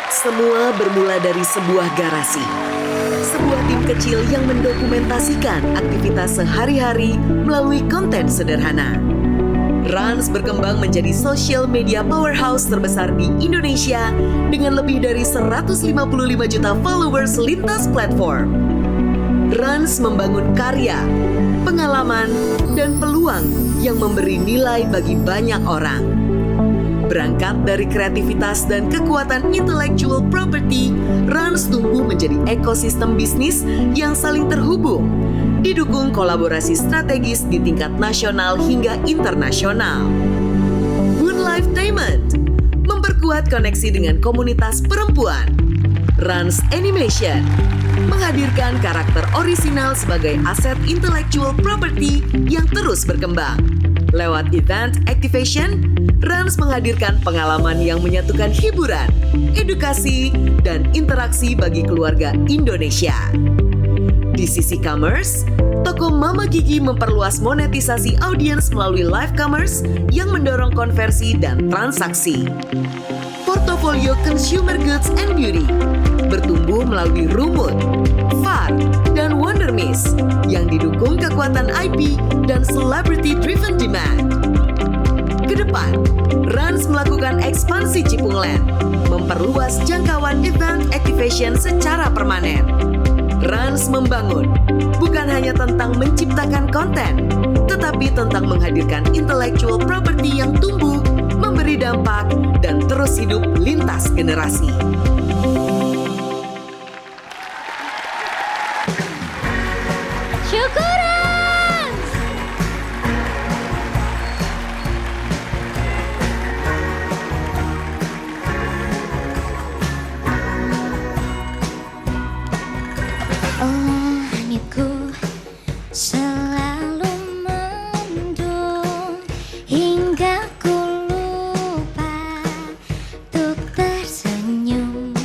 Semua bermula dari sebuah garasi. Sebuah tim kecil yang mendokumentasikan aktivitas sehari-hari melalui konten sederhana. Rans berkembang menjadi social media powerhouse terbesar di Indonesia dengan lebih dari 155 juta followers lintas platform. Rans membangun karya, pengalaman, dan peluang yang memberi nilai bagi banyak orang. Berangkat dari kreativitas dan kekuatan intellectual property, Rans tumbuh menjadi ekosistem bisnis yang saling terhubung, didukung kolaborasi strategis di tingkat nasional hingga internasional. Boon Lifetainment memperkuat koneksi dengan komunitas perempuan. Rans Animation menghadirkan karakter orisinal sebagai aset intellectual property yang terus berkembang. Lewat event activation, Rans menghadirkan pengalaman yang menyatukan hiburan, edukasi, dan interaksi bagi keluarga Indonesia. Di sisi commerce, toko Mama Gigi memperluas monetisasi audiens melalui live commerce yang mendorong konversi dan transaksi. Portofolio consumer goods and beauty bertumbuh melalui Rumut, Far, dan Wonder Miss yang didukung kekuatan IP dan celebrity-driven demand. Kedepan, Rans melakukan ekspansi Cipungland, memperluas jangkauan event activation secara permanen. Rans membangun bukan hanya tentang menciptakan konten, tetapi tentang menghadirkan intellectual property yang tumbuh, memberi dampak, dan terus hidup lintas generasi. Syukuran! Langitku selalu mendung hingga ku lupa untuk tersenyum.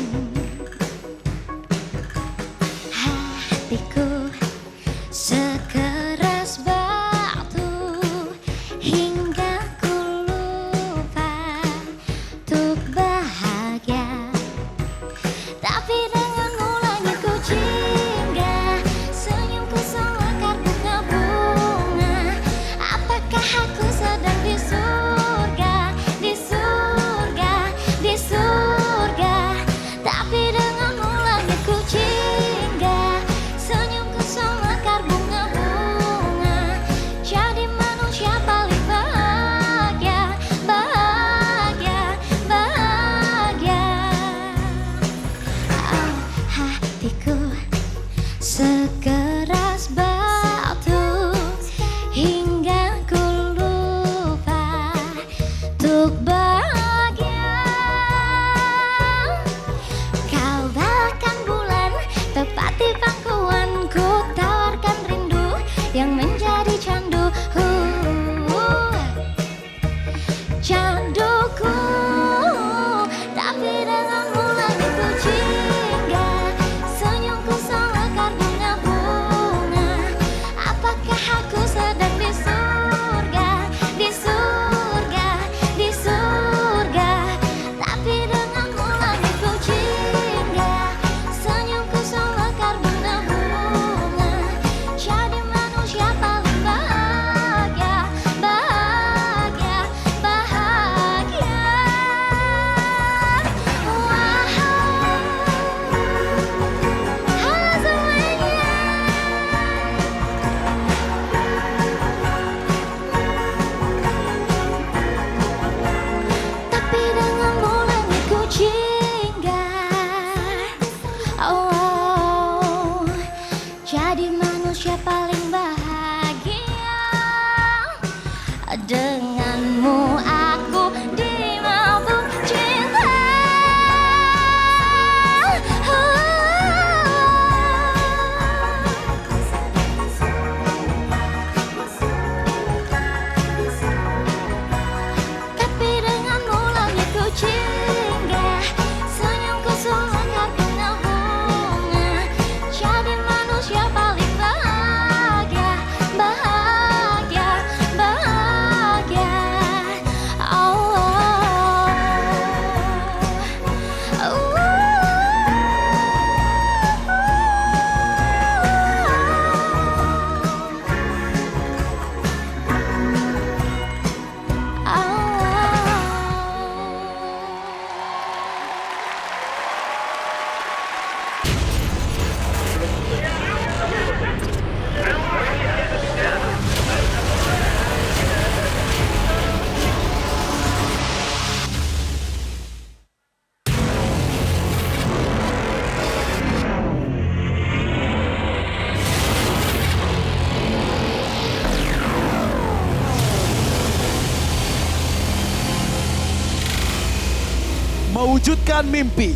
mewujudkan mimpi,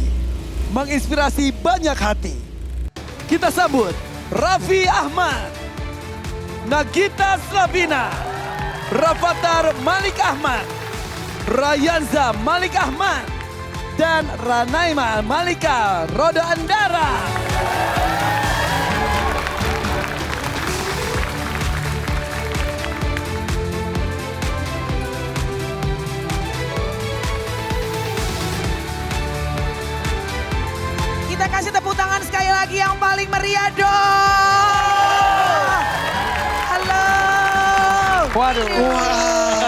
menginspirasi banyak hati. Kita sambut Raffi Ahmad, Nagita Slavina, Rafathar Malik Ahmad, Rayanza Malik Ahmad, dan Ranaima Malika Roda Andara. Kita kasih tepuk tangan sekali lagi yang paling meriah dong. Halo. Waduh.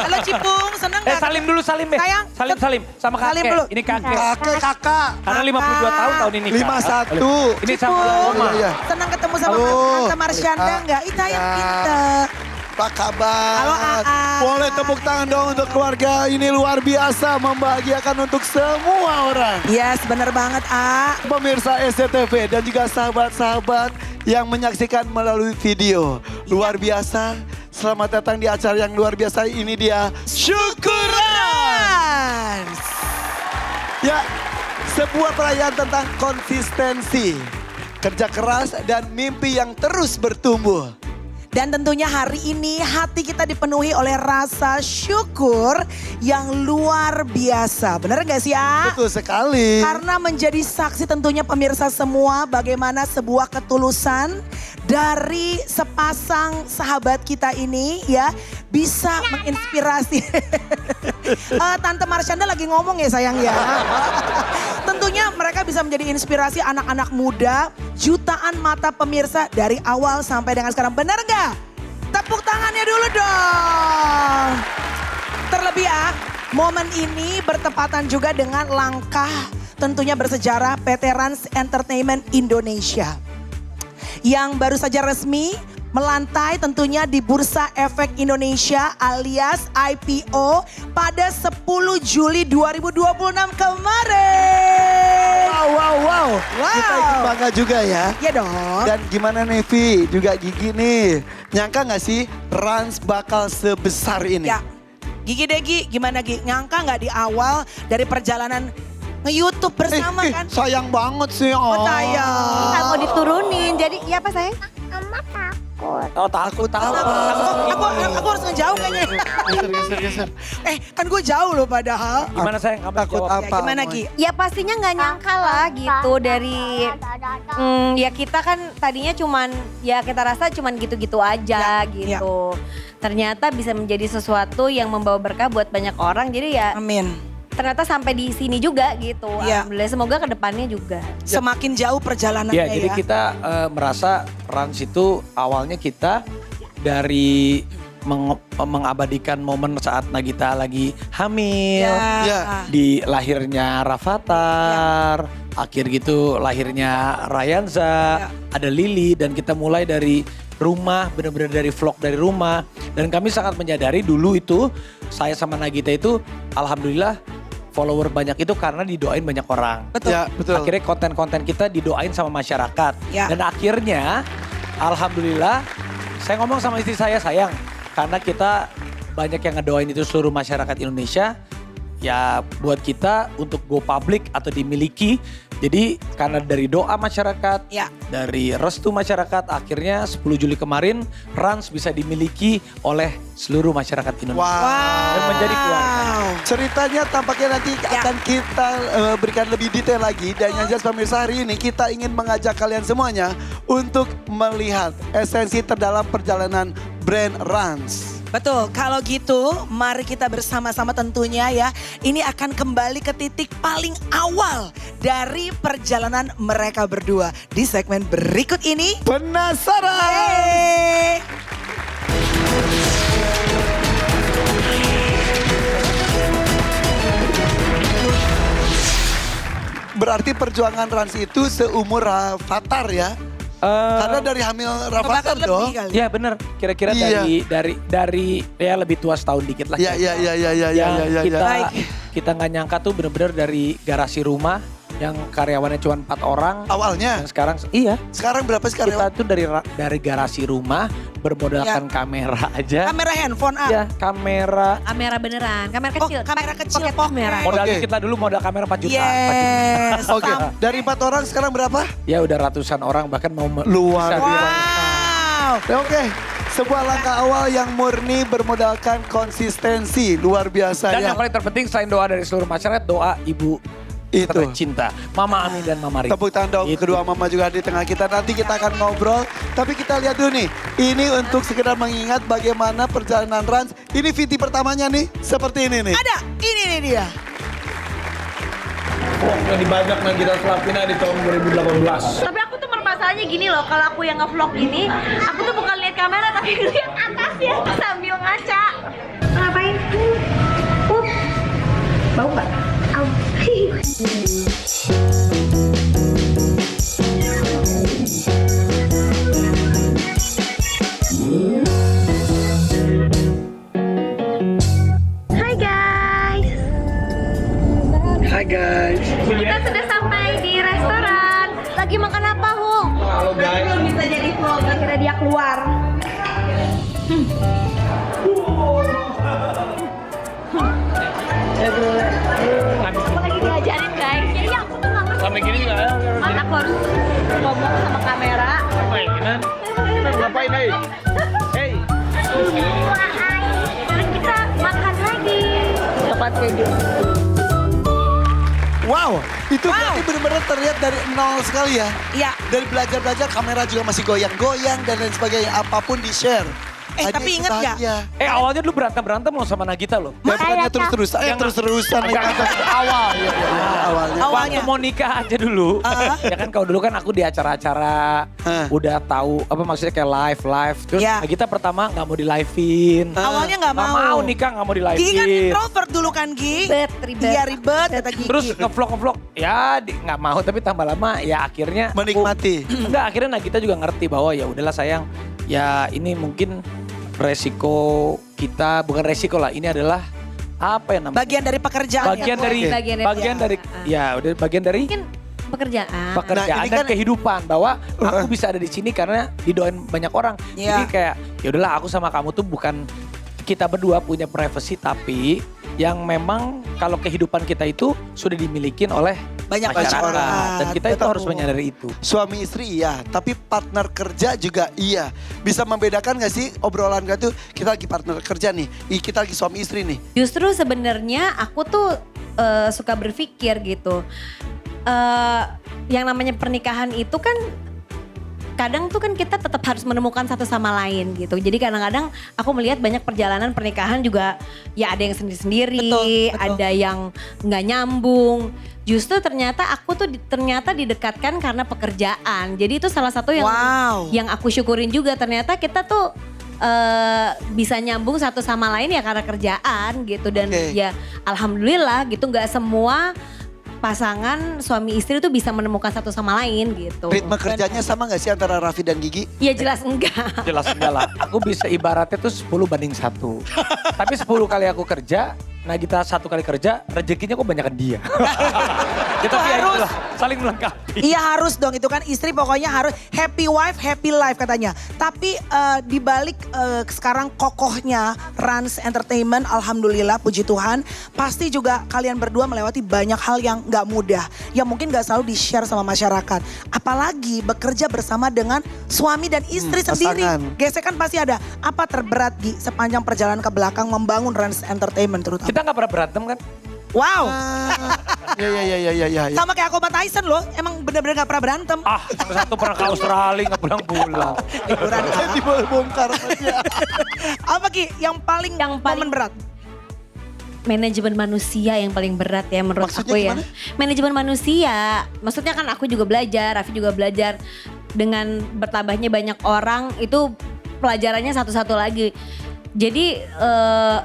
Halo Cipung, seneng gak? Salim dulu, salim deh. Sayang, Salim sama kakek. salim dulu. Ini kakek. Kakak. Karena 52 tahun ini. 51. Ini sama Cipung, Oma. Iya. senang ketemu sama Halo. Tante Marsyanda enggak? Ih sayang kita. Apa kabar? Halo, Aa. Boleh tepuk tangan dong untuk keluarga ini luar biasa membahagiakan untuk semua orang. Yes, bener banget A. Pemirsa SCTV dan juga sahabat-sahabat yang menyaksikan melalui video. Luar biasa, selamat datang di acara yang luar biasa ini dia. Syukuran! Ya, sebuah perayaan tentang konsistensi, kerja keras dan mimpi yang terus bertumbuh. Dan tentunya hari ini hati kita dipenuhi oleh rasa syukur yang luar biasa. Bener gak sih A? Betul sekali. Karena menjadi saksi tentunya pemirsa semua bagaimana sebuah ketulusan dari sepasang sahabat kita ini ya bisa menginspirasi. Tante Marsyanda lagi ngomong ya sayang ya. Tentunya mereka bisa menjadi inspirasi anak-anak muda, jutaan mata pemirsa dari awal sampai dengan sekarang. Benar gak? Tepuk tangannya dulu dong. Terlebih ya, momen ini bertepatan juga dengan langkah tentunya bersejarah PT Rans Entertainment Indonesia. Yang baru saja resmi melantai tentunya di Bursa Efek Indonesia alias IPO pada 10 Juli 2026 kemarin. Wow. Kita ikut bangga juga ya. Ya dong. Dan gimana nih Vi, juga Gigi nih. Nyangka gak sih Rans bakal sebesar ini? Ya, Gigi deh Gi, gimana Gi? Nyangka gak di awal dari perjalanan nge-YouTube bersama kan? Sayang banget sih. Oh sayang. Nggak mau diturunin, jadi iya apa sayang? Mama takut. Oh takut apa? Aku harus ngejauh kayaknya. Geser. Kan gue jauh loh padahal. Gimana sayang? Kamu Takut jawab. apa? Gimana Gi? Ya pastinya nggak nyangka lah gitu dari ya kita kan tadinya cuman ya kita rasa cuman gitu-gitu aja gitu. Ternyata bisa menjadi sesuatu yang membawa berkah buat banyak orang. Jadi ya Amin. ternyata sampai di sini juga gitu. Iya. Alhamdulillah semoga kedepannya juga. Semakin jauh perjalanannya Ya, ya. jadi kita merasa Rans itu awalnya kita dari mengabadikan momen saat Nagita lagi hamil. Ya. Di lahirnya Rafathar, akhir gitu lahirnya Rayanza, ada Lili dan kita mulai dari rumah, benar-benar dari vlog dari rumah. Dan kami sangat menyadari dulu itu saya sama Nagita itu alhamdulillah follower banyak itu karena didoain banyak orang. Betul. Ya, betul. Akhirnya konten-konten kita didoain sama masyarakat. Ya. Dan akhirnya alhamdulillah saya ngomong sama istri saya, sayang karena kita banyak yang ngedoain itu seluruh masyarakat Indonesia. Ya buat kita untuk go public atau dimiliki. Jadi karena dari doa masyarakat, Ya. dari restu masyarakat, akhirnya 10 Juli kemarin Rans bisa dimiliki oleh seluruh masyarakat Indonesia. Wow. Dan menjadi keluarga. Ceritanya tampaknya nanti Ya. akan kita berikan lebih detail lagi. Dan yang jelas pemirsa hari ini kita ingin mengajak kalian semuanya untuk melihat esensi terdalam perjalanan brand Rans. Betul, kalau gitu mari kita bersama-sama tentunya ya. Ini akan kembali ke titik paling awal dari perjalanan mereka berdua. Di segmen berikut ini. Penasaran? Yeay. Berarti perjuangan Rans itu seumur Rafathar ya? Karena dari hamil Rafathar Bahkan dong. lebih kali. Ya benar, kira-kira Iya. dari ya lebih tua setahun dikit lah. Ya. Yang kita Baik. kita nggak nyangka tuh bener-bener dari garasi rumah yang karyawannya cuma 4 orang. Awalnya? Dan sekarang iya. Sekarang berapa sih Kita karyawan? tuh dari garasi rumah bermodalkan kamera aja. Kamera handphone, Ya, kamera. Kamera beneran, kamera Oh, kecil. kamera kecil, Pocket pocket. kamera. Modal Oke. kita dulu modal kamera 4 juta. 4 juta. Yes. Oke, dari 4 orang sekarang berapa? Ya udah ratusan orang bahkan mau Luar bisa biasa. Wow. Oke, sebuah langkah awal yang murni bermodalkan konsistensi. Luar biasa Dan ya. yang paling terpenting selain doa dari seluruh masyarakat, doa ibu Itu. tercinta. Mama Ami dan Mama Ri. Tepuk tangan dong, Itu. kedua mama juga di tengah kita. Nanti kita akan ngobrol. Tapi kita lihat dulu nih. Ini untuk sekedar mengingat bagaimana perjalanan Rans. Ini VT pertamanya nih, seperti ini nih. Ada, ini nih dia. Vlognya dibajak Nagita Slavina di tahun 2018. Tapi aku tuh masalahnya gini loh, kalau aku yang nge-vlog ini, aku tuh bukan lihat kamera tapi lihat atasnya sambil ngaca. Ngapain? Bau nggak? Au. Hai guys. Hai guys. Kita sudah sampai di restoran. Lagi makan apa, Hu? Halo guys. Belum bisa jadi vlog, akhirnya dia keluar. Aku lagi diajarin guys. Jadi aku tuh nggak ngerti. Sampai gini juga ya. Mana aku harus ngomong sama kamera. Ngapain, hei? Hei. Terus kita makan lagi. Coklat keju. Wow, itu berarti benar-benar terlihat dari nol sekali ya. Iya. Dari belajar-belajar kamera juga masih goyang-goyang dan lain sebagainya. Apapun di-share. Hanya Tapi itu inget nggak? saja. Awalnya dulu berantem loh sama Nagita loh. Ya bukannya terus-terusan, terus-terusan. Awal. Awalnya. Awalnya. Waktu mau nikah aja dulu. Ya kan kalau dulu kan aku di acara-acara udah tahu apa maksudnya kayak live. Terus Ya. Nagita pertama nggak mau di live-in. Awalnya nggak Nggak mau. mau nikah nggak mau di Gi kan live-in. introvert dulu kan Gi. Ribet. Iya ribet kata Gigi. Terus ngevlog ya nggak mau tapi tambah lama ya akhirnya aku- Menikmati. enggak akhirnya Nagita juga ngerti bahwa ya udahlah sayang ya ini mungkin resiko kita bukan resiko lah ini adalah apa ya namanya Bagian dari pekerjaan. bagian ya, dari Boy. Bagian dari- udah bagian dari Mungkin pekerjaan. pekerjaan Nah, ini dan kan- kehidupan bahwa aku bisa ada di sini karena didoain banyak orang. Iya. Jadi kayak ya udahlah aku sama kamu tuh bukan kita berdua punya privacy tapi yang memang kalau kehidupan kita itu sudah dimiliki oleh Banyak masyarakat orang. dan kita itu Betul. harus menyadari itu. Suami istri iya, tapi partner kerja juga iya. Bisa membedakan gak sih obrolan gak tuh kita lagi partner kerja nih, kita lagi suami istri nih. Justru sebenarnya aku tuh suka berpikir gitu. Yang namanya pernikahan itu kan kadang tuh kan kita tetap harus menemukan satu sama lain gitu. Jadi kadang-kadang aku melihat banyak perjalanan pernikahan juga ya ada yang sendiri-sendiri, Betul. ada yang nggak nyambung. Justru ternyata aku tuh ternyata didekatkan karena pekerjaan. Jadi itu salah satu yang Wow. yang aku syukurin juga ternyata kita tuh bisa nyambung satu sama lain ya karena kerjaan gitu dan Oke. ya alhamdulillah gitu nggak semua pasangan suami istri tuh bisa menemukan satu sama lain gitu. Ritme kerjanya sama gak sih antara Raffi dan Gigi? Ya jelas enggak. Jelas enggak lah. Aku bisa ibaratnya tuh 10/1. Tapi 10 kali aku kerja, Nagita 1 kali kerja, rezekinya kok banyakan dia. Ya tapi ya itulah, saling melengkapi. Iya harus dong itu kan istri pokoknya harus happy wife happy life katanya. Tapi di balik sekarang kokohnya Rans Entertainment alhamdulillah puji Tuhan pasti juga kalian berdua melewati banyak hal yang gak mudah. Yang mungkin gak selalu di-share sama masyarakat. Apalagi bekerja bersama dengan suami dan istri sendiri. pasangan. Gesekan pasti ada. Apa terberat Gi sepanjang perjalanan ke belakang membangun Rans Entertainment terutama? Kita nggak pernah berantem kan? Wow. Ya. Sama kayak aku sama Tyson loh. Emang bener-bener gak pernah berantem. Satu pernah ke Australia nggak pulang-pulang. Liburan Dibongkar sama dia. Apa Ki yang paling momen berat? Manajemen manusia yang paling berat ya menurut Maksudnya aku ya. gimana? Manajemen manusia, maksudnya kan aku juga belajar, Raffi juga belajar dengan bertambahnya banyak orang itu pelajarannya satu-satu lagi. Jadi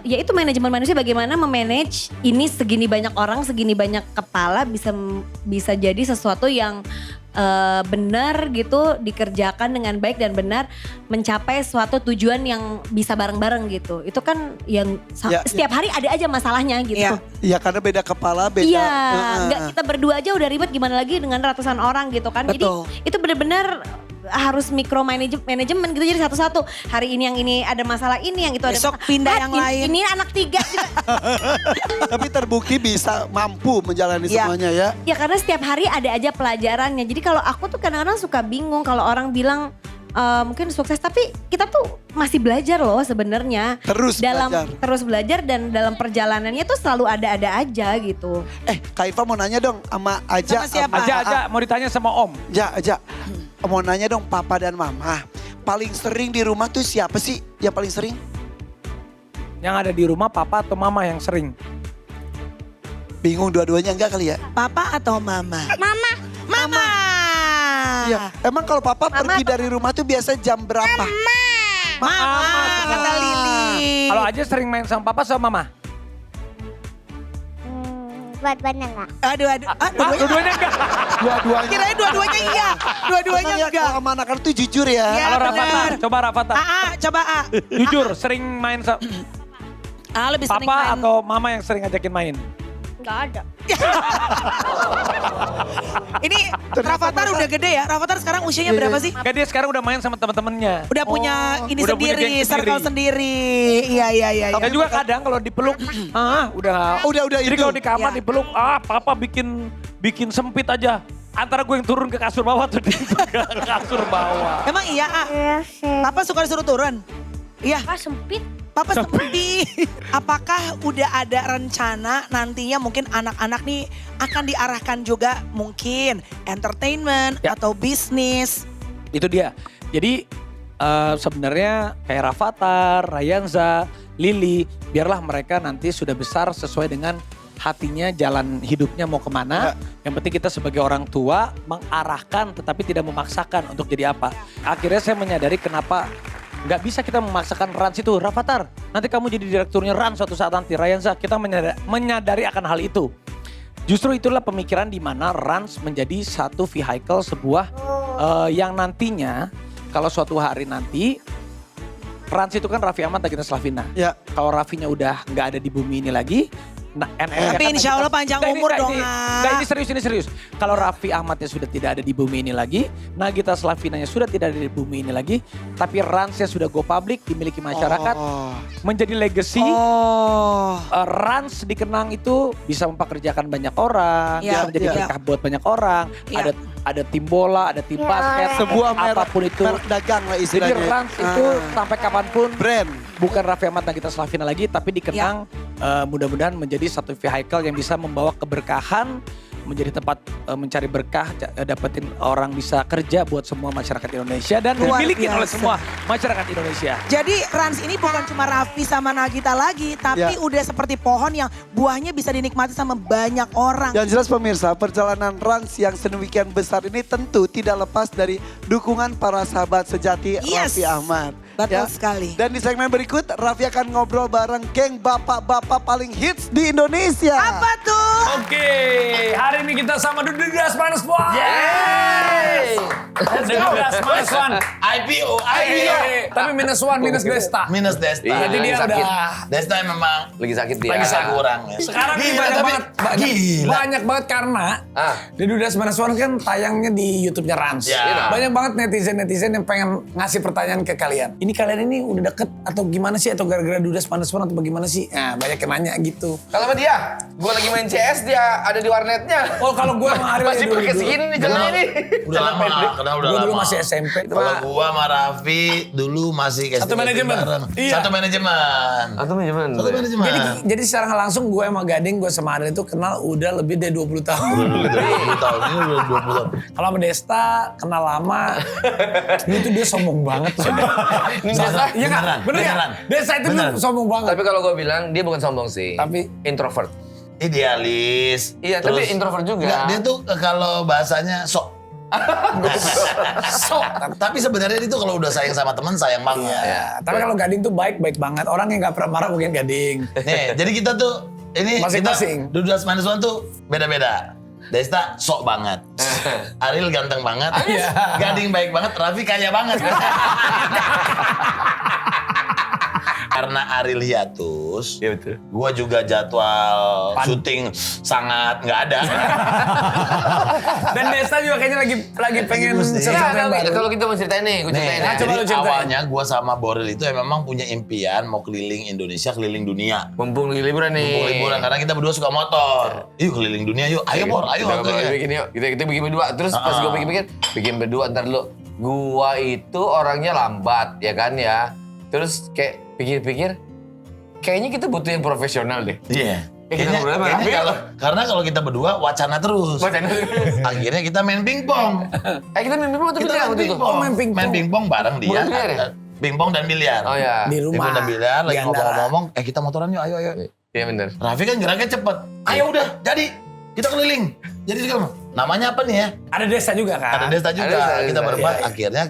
ya itu manajemen manusia bagaimana memanage ini segini banyak orang, segini banyak kepala bisa jadi sesuatu yang benar gitu dikerjakan dengan baik dan benar mencapai suatu tujuan yang bisa bareng-bareng gitu. Itu kan yang Ya, setiap hari ada aja masalahnya gitu. Iya. Iya karena beda kepala, beda. Iya, nggak kita berdua aja udah ribet gimana lagi dengan ratusan orang gitu kan. Betul. Jadi itu benar-benar harus manajemen gitu, jadi satu-satu. Hari ini yang ini ada masalah ini, yang itu ada Besok masalah. pindah yang lain. Ini anak 3 juga. Tapi terbukti bisa mampu menjalani Iya. semuanya ya. Ya karena setiap hari ada aja pelajarannya. Jadi kalau aku tuh kadang-kadang suka bingung kalau orang bilang mungkin sukses, tapi kita tuh masih belajar loh sebenarnya. Terus belajar dan dalam perjalanannya tuh selalu ada-ada aja gitu. Kak Iva mau nanya dong sama Aja. Sama siapa? Aja mau ditanya sama Om. Aja. Mau nanya dong papa dan mama. Paling sering di rumah tuh siapa sih yang paling sering? Yang ada di rumah papa atau mama yang sering? Bingung dua-duanya enggak kali ya? Papa atau mama? Mama. Mama. Iya. Emang kalau papa pergi dari rumah tuh biasa jam berapa? Mama, kata Lili. Kalau Aja sering main sama papa sama mama? Buat-buatnya enggak? Aduh. Dua-duanya enggak? Dua-duanya. Kirain dua-duanya iya. Dua-duanya Emang ya enggak. kalau sama anak-anak tuh jujur ya. Iya. Kalau bener. Rafathar, coba Rafathar. Coba A. Jujur, sering main sama Lebih sering papa main. atau mama yang sering ngajakin main? Gak ada. Ini Rafathar udah gede ya. Rafathar sekarang usianya berapa sih? Enggak, dia sekarang udah main sama teman-temannya. Udah punya ini udah punya sendiri, geng circle sendiri. Iya. Dan juga kadang kalau dipeluk, udah. Udah Jadi itu. kalau di kamar Ya. dipeluk, papa bikin sempit aja. Antara gue yang turun ke kasur bawah atau dia ke kasur bawah. Emang iya, A? Iya sih. Papa suka disuruh turun? Iya. Sempit. Papa sempit. Apakah udah ada rencana nantinya mungkin anak-anak nih akan diarahkan juga mungkin entertainment Ya. atau bisnis? Itu dia. Jadi sebenarnya kayak Rafathar, Rayanza, Lili, biarlah mereka nanti sudah besar sesuai dengan hatinya, jalan hidupnya mau kemana. Yang penting kita sebagai orang tua mengarahkan tetapi tidak memaksakan untuk jadi apa. Akhirnya saya menyadari kenapa nggak bisa kita memaksakan Rans itu. Rafathar, nanti kamu jadi direkturnya Rans suatu saat nanti. Rayanza, kita menyadari akan hal itu. Justru itulah pemikiran di mana Rans menjadi satu vehicle sebuah yang nantinya kalau suatu hari nanti Rans itu kan Raffi Ahmad dan kita Slavina. Ya. Kalau Raffinya udah nggak ada di bumi ini lagi, Tapi insya Allah panjang umur dong, ini serius. Kalau Raffi Ahmadnya sudah tidak ada di bumi ini lagi, Nagita Slavinanya sudah tidak ada di bumi ini lagi, tapi Ransnya sudah go public, dimiliki masyarakat, menjadi legacy. Rans dikenang itu bisa mempekerjakan banyak orang, Ya, bisa menjadi ya. berkah buat banyak orang. Ya. Ada tim bola, ada tim basket, Sebuah apapun itu. merek dagang lah Jadi istilahnya. Rans itu sampai kapanpun brand. bukan Raffi Ahmad Nagita Slavina lagi, tapi dikenang mudah-mudahan menjadi satu vehicle yang bisa membawa keberkahan, menjadi tempat mencari berkah, dapetin orang bisa kerja buat semua masyarakat Indonesia dan Luar dimiliki oleh biasa. semua masyarakat Indonesia. Jadi Rans ini bukan cuma Raffi sama Nagita lagi, tapi udah seperti pohon yang buahnya bisa dinikmati sama banyak orang. Yang jelas pemirsa, perjalanan Rans yang sedemikian besar ini tentu tidak lepas dari dukungan para sahabat sejati Yes. Raffi Ahmad. Betul sekali. Dan di segmen berikut, Raffi akan ngobrol bareng geng bapak-bapak paling hits di Indonesia. Apa tuh? Oke, hari ini kita sama Dudas Minus One. Yeay! Dudas Minus One. IPO. Tapi minus one, minus Desta. Minus Desta. Iya, jadi dia sakit. udah- Desta memang Lagi sakit dia. lagi kurang. Ya. Sekarang ini Gila, banyak tapi banget. gila. Banyak banget karena di Dudas Minus One kan tayangnya di YouTube-nya Rans. Ya. Banyak banget netizen-netizen yang pengen ngasih pertanyaan ke kalian. Ini kalian ini udah deket atau gimana sih? Atau gara-gara Dudas Minus One atau bagaimana sih? Nah, banyak yang nanya gitu. Kalau sama dia, gue lagi main CS, dia ada di warnetnya. Oh, kalau gue sama Ariel Masih dulu- pakai segini nih jalan ini. Udah lama, kenal udah Gue lama. dulu masih SMP. Kalau gua sama Raffi dulu masih Satu manajemen. Iya. Satu manajemen. Atau manajemen. Satu manajemen. Jadi secara nggak langsung gue sama Gading, gue sama Ariel itu kenal udah lebih dari 20 tahun. Udah 20 tahun, ini udah 20 tahun. Kalau sama Desta kenal lama, dulu tuh dia sombong banget. Desta, Iya nggak? beneran, Bener nggak? beneran. Desta itu dulu Beneran. sombong banget. Tapi kalau gue bilang, dia bukan sombong sih. Tapi- introvert. Idealis. Iya, tapi introvert juga. Enggak, dia tuh kalau bahasanya sok. Sok. Tapi sebenarnya dia tuh kalau udah sayang sama teman sayang banget. Ya, tapi kalau Gading tuh baik-baik banget. Orang yang nggak pernah marah mungkin Gading. Nih, jadi kita tuh ini Masing-masing. kita Dudas Minus One tuh beda-beda. Desta sok banget. Ariel ganteng banget. Gading baik banget, Raffi kaya banget. Karena Ariel hiatus, Iya betul. gua juga jadwal syuting sangat nggak ada. Dan Desta juga kayaknya lagi pengen sesuatu yang baru. Kalau kita mau ceritain nih, gue ceritain ya. coba lu Jadi ceritain. awalnya gue sama Boril itu memang punya impian mau keliling Indonesia, keliling dunia. Mumpung lagi liburan nih. Mumpung liburan karena kita berdua suka motor. Yuk keliling dunia yuk. Ayo Bor, ayo. Kita bikin yuk. Kita bikin berdua. Terus pas gue bikin berdua ntar dulu. Gua itu orangnya lambat ya kan ya. Terus kayak pikir-pikir, kayaknya kita butuh yang profesional deh. Iya. Kita ngobrol sama Raffi. Karena kalau kita berdua wacana terus. Akhirnya kita main pingpong. Kita main pingpong atau Kita biliar main waktu itu? pingpong. main pingpong. Main pingpong bareng dia. Bukan biliar ya? Pingpong dan biliar. Oh ya. Di Pingpong rumah. dan biliar lagi Di Andara. ngomong-ngomong, kita motoran yuk, ayo. Iya bener. Raffi kan geraknya cepet. Ayo udah, jadi. Kita keliling. Jadi sekarang, namanya apa nih ya? Ada Desta juga kan? Ada Desta juga. Ada Desta, Kita Desta, berempat, iya. akhirnya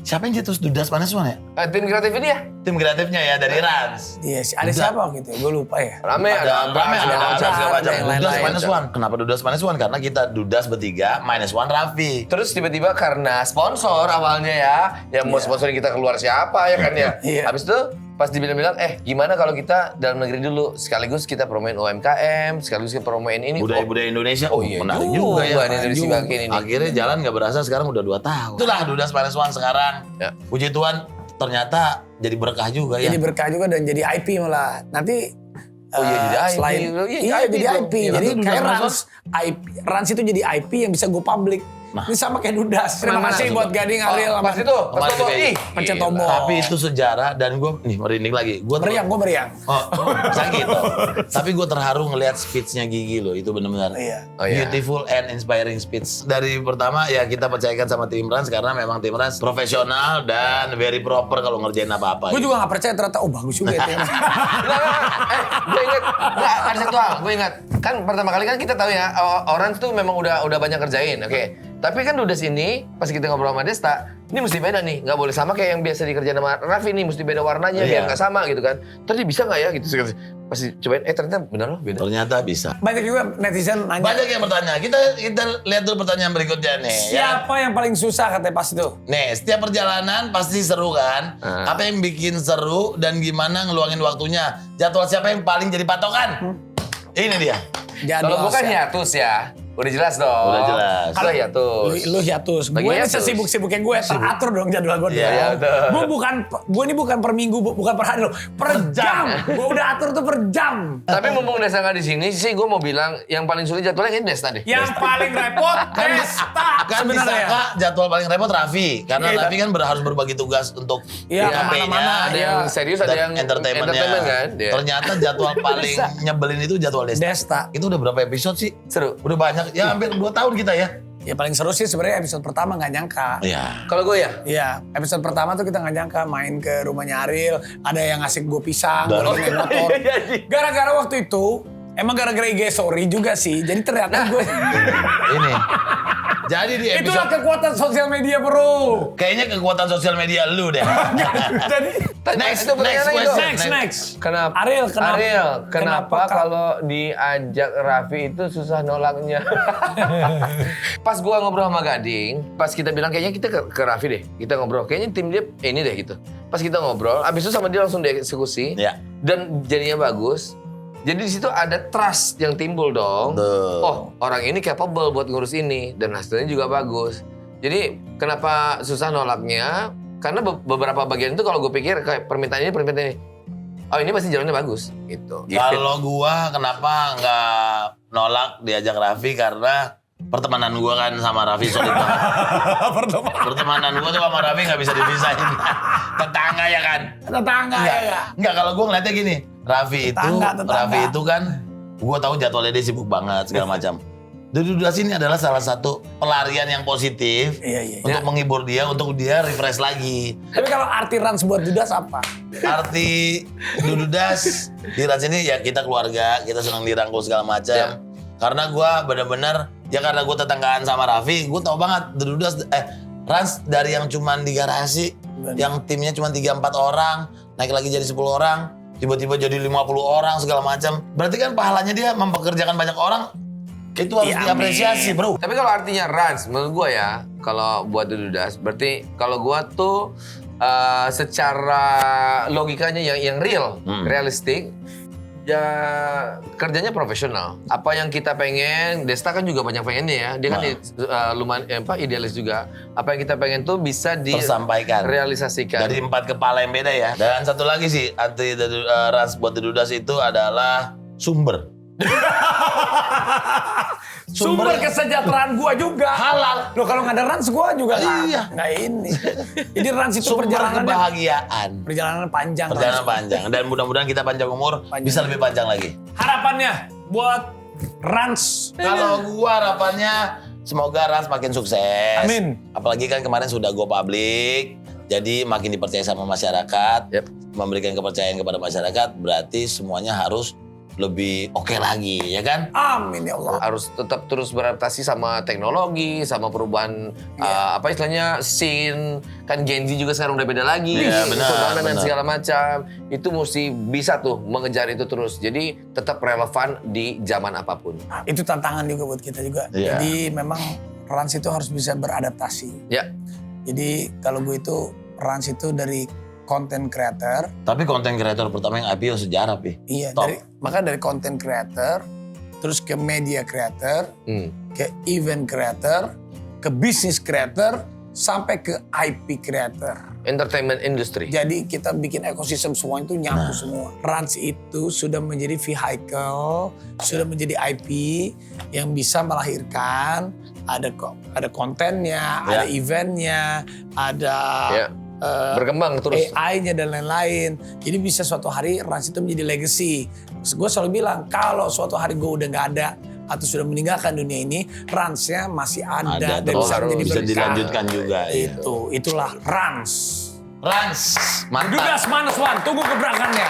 siapa yang cetus Dudas Paneswan ya? Tim kreatif ini ya? Tim kreatifnya ya dari Rans. Iya sih. Ada siapa waktu itu? Gue lupa ya. Rame, ada Rame, ada segala macam. yang Dudas lain-lain. Paneswan. Kenapa Dudas Paneswan? Karena kita Dudas bertiga, -1 Raffi. Terus tiba-tiba karena sponsor awalnya ya, yang mau sponsorin kita keluar siapa ya kan ya. Iya. Habis itu pas dibilang-bilang, gimana kalau kita dalam negeri dulu, sekaligus kita promoin UMKM, sekaligus kita promoin ini. Budaya-budaya Indonesia, Oh iya menarik juga ya. Indonesia Bangkin ini. Akhirnya jalan nggak berasa sekarang udah 2 tahun. Itulah Dudas Paneswan sekarang. Ya. Puji Tuhan ternyata jadi berkah juga ya. Jadi berkah juga dan jadi IP malah. Nanti Oh iya, jadi IP. selain Oh iya, iya IP jadi tuh. IP. Iya, Jadi betul, kayak Dudas Rans IP. Rans itu jadi IP yang bisa go public. Ini sama kayak Dudas. Terima Mana? kasih buat Gading Ariel sama Pas itu, pas Kemarin itu. kayak- pencet gila. tombol. Tapi itu sejarah dan gue nih merinding lagi. Gue Meriang, gue meriang. sakit tuh. Tapi gue terharu ngelihat speech-nya Gigi loh. Itu benar-benar Iya. Oh, iya. beautiful and inspiring speech. Dari pertama ya kita percayakan sama tim Rans karena memang tim Rans profesional dan very proper kalau ngerjain apa-apa. Gue gitu. juga gak percaya ternyata, oh bagus juga ya. Enggak. Gue inget, enggak, ada satu hal, gue ingat. Kan pertama kali kan kita tahu ya, Orange tuh memang udah banyak kerjain, oke. Tapi kan Dudas ini, pas kita ngobrol sama Desta, ini mesti beda nih, nggak boleh sama kayak yang biasa dikerjain sama Raffi nih, mesti beda warnanya, Iya. biar nggak sama gitu kan. Terus dia bisa nggak ya gitu, pasti cobain, ternyata bener loh, beda. Ternyata bisa. Banyak juga netizen nanya. Banyak yang bertanya. Kita lihat dulu pertanyaan berikutnya nih. Ya. Siapa yang paling susah katanya pas itu? Nih, setiap perjalanan pasti seru kan? Apa yang bikin seru dan gimana ngeluangin waktunya? Jadwal siapa yang paling jadi patokan? Ini dia. Kalau gue kan hiatus ya, udah jelas dong. Udah jelas. Kalau hiatus. Lu hiatus. Lagi Gue ini hiatus. sesibuk-sibuknya gue teratur dong jadwal gue. Iya, betul. Gue ini bukan per minggu, bukan per hari loh. Per jam. Gue udah atur tuh per jam. Tapi mumpung Desta nggak di sini sih, gue mau bilang yang paling sulit jadwalnya kayaknya Desta deh. Yang paling repot Desta Kan sebenarnya. disangka jadwal paling repot Raffi. Karena Iya, Raffi kan harus berbagi tugas untuk Iya, HP-nya, kemana-mana. Ada yang serius, ada yang entertainment-nya. entertainment kan. Iya. Ternyata jadwal paling nyebelin itu jadwal Desta. Desta. Itu udah berapa episode sih? Seru. Udah banyak. Ya hampir 2 tahun kita ya. Ya paling seru sih sebenarnya episode pertama nggak nyangka. Iya. Kalau gue ya, Iya, episode pertama tuh kita nggak nyangka main ke rumahnya Ariel, ada yang ngasih gue pisang, gue lagi naik motor. Gara-gara waktu itu, emang gara-gara IG story juga sih, jadi ternyata gue... Ini. Jadi di Itulah episode kekuatan sosial media bro. kayaknya kekuatan sosial media lu deh. Jadi Next itu pertanyaan lagi question. dong. next. Kenapa? Ariel, kenapa kenapa kalau diajak Raffi itu susah nolaknya? Pas gua ngobrol sama Gading, pas kita bilang kayaknya kita ke Raffi deh, kita ngobrol. Kayaknya tim dia ini deh gitu. Pas kita ngobrol, abis itu sama dia langsung dieksekusi. Ya. Dan jadinya bagus. Jadi di situ ada trust yang timbul dong. Betul. Oh, orang ini capable buat ngurus ini dan hasilnya juga bagus. Jadi kenapa susah nolaknya? Karena beberapa bagian itu kalau gue pikir kayak permintaan ini. Oh ini pasti jalannya bagus gitu. Kalau gua kenapa nggak nolak diajak Raffi karena pertemanan gua kan sama Raffi solid banget. Pertemanan gua tuh sama Raffi nggak bisa dipisahin. Tetangga ya kan? Tetangga ya. Enggak, kalau gua ngeliatnya gini, Raffi Tetangga. itu kan gua tahu jadwalnya dia sibuk banget segala macam. Dudas ini adalah salah satu pelarian yang positif Iya. untuk menghibur dia, untuk dia refresh lagi. Tapi kalau arti Rans buat Dudas apa? Arti Dudas di Rans ini ya kita keluarga, kita senang dirangkul segala macam. Ya. Karena gua bener-bener ya karena gua tetanggaan sama Raffi, gua tahu banget Dudas Rans dari yang cuman di garasi, yang timnya cuma 3-4 orang, naik lagi jadi 10 orang, tiba-tiba jadi 50 orang segala macam. Berarti kan pahalanya dia mempekerjakan banyak orang. Itu harus Ya, diapresiasi, bro. Tapi kalau artinya Rans, menurut gue ya, kalau buat Dudas, berarti kalau gue tuh secara logikanya yang real, realistik, Ya kerjanya profesional. Apa yang kita pengen, Desta kan juga banyak pengennya ya. Dia kan lumayan idealis juga. Apa yang kita pengen tuh bisa Tersampaikan. realisasikan. Dari 4 kepala yang beda ya. Dan satu lagi sih, arti Rans buat Dedudas itu adalah sumber. Sumber kesejahteraan gua juga. Halal. Loh kalau nggak ada Rans gua juga Iya. nggak ini. Jadi Rans itu Sumber perjalanannya kebahagiaan. perjalanan panjang. Perjalanan Rans. panjang. Dan mudah-mudahan kita panjang umur, bisa lebih panjang lagi. Harapannya buat Rans. Kalau gua harapannya semoga Rans makin sukses. Amin. Apalagi kan kemarin sudah go public. Jadi makin dipercaya sama masyarakat. Memberikan kepercayaan kepada masyarakat berarti semuanya harus lebih oke lagi, ya kan? Amin ya Allah. Harus tetap terus beradaptasi sama teknologi, sama perubahan apa istilahnya scene. Kan Gen Z juga sekarang udah beda lagi. Iya, benar, Turnamen dan benar. segala macam. Itu mesti bisa tuh mengejar itu terus. Jadi tetap relevan di zaman apapun. Itu tantangan juga buat kita juga. Iya. Jadi memang Rans itu harus bisa beradaptasi. Ya. Jadi kalau gue itu Rans itu dari content creator. Tapi konten kreator pertama yang IPO sejarah, Pi. Iya, Top. maka dari content creator, terus ke media creator, ke event creator, ke business creator, sampai ke IP creator. Entertainment industry. Jadi kita bikin ekosistem semua itu nyatu semua. Rans itu sudah menjadi vehicle, sudah menjadi IP yang bisa melahirkan ada kontennya, ada eventnya, ada Berkembang terus. AI-nya dan lain-lain. Jadi bisa suatu hari Rans itu menjadi legacy. Gue selalu bilang kalau suatu hari gue udah nggak ada atau sudah meninggalkan dunia ini, Rans-nya masih ada dan terus, bisa menjadi bisa berkah. dilanjutkan juga. iya. Itulah Rans. Rans, mantap. Dudas Minus One, tunggu keberangkatannya.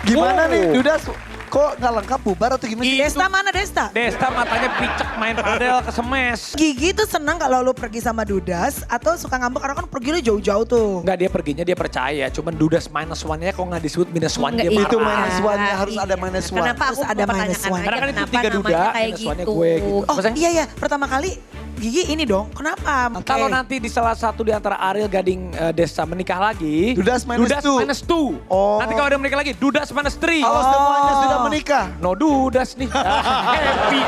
Gimana nih Dudas? Kok nggak lengkap bubar atau gimana? Desta mana Desta? Desta matanya picek main padel ke semes. Gigi tuh senang kalau lu pergi sama Dudas atau suka ngambek karena kan pergi lu jauh-jauh tuh. Enggak, dia perginya dia percaya. Cuman Dudas minus one-nya kok nggak disebut minus one dia Enggak, Itu marah. minus one-nya harus ada minus one. Kenapa aku Terus ada minus mempertanyakan one. aja Karena kan itu kenapa 3 duda, namanya kayak minus one-nya gitu. gue gitu. Oh Maksudnya, iya ya, pertama kali Gigi ini dong, kenapa? kalau nanti di salah satu di antara Ariel Gading Desta menikah lagi, Dudas minus two. minus 2. Oh. Nanti kalau dia menikah lagi, Dudas minus 3. Kalau semuanya sudah menikah. No Dudas nih. Happy.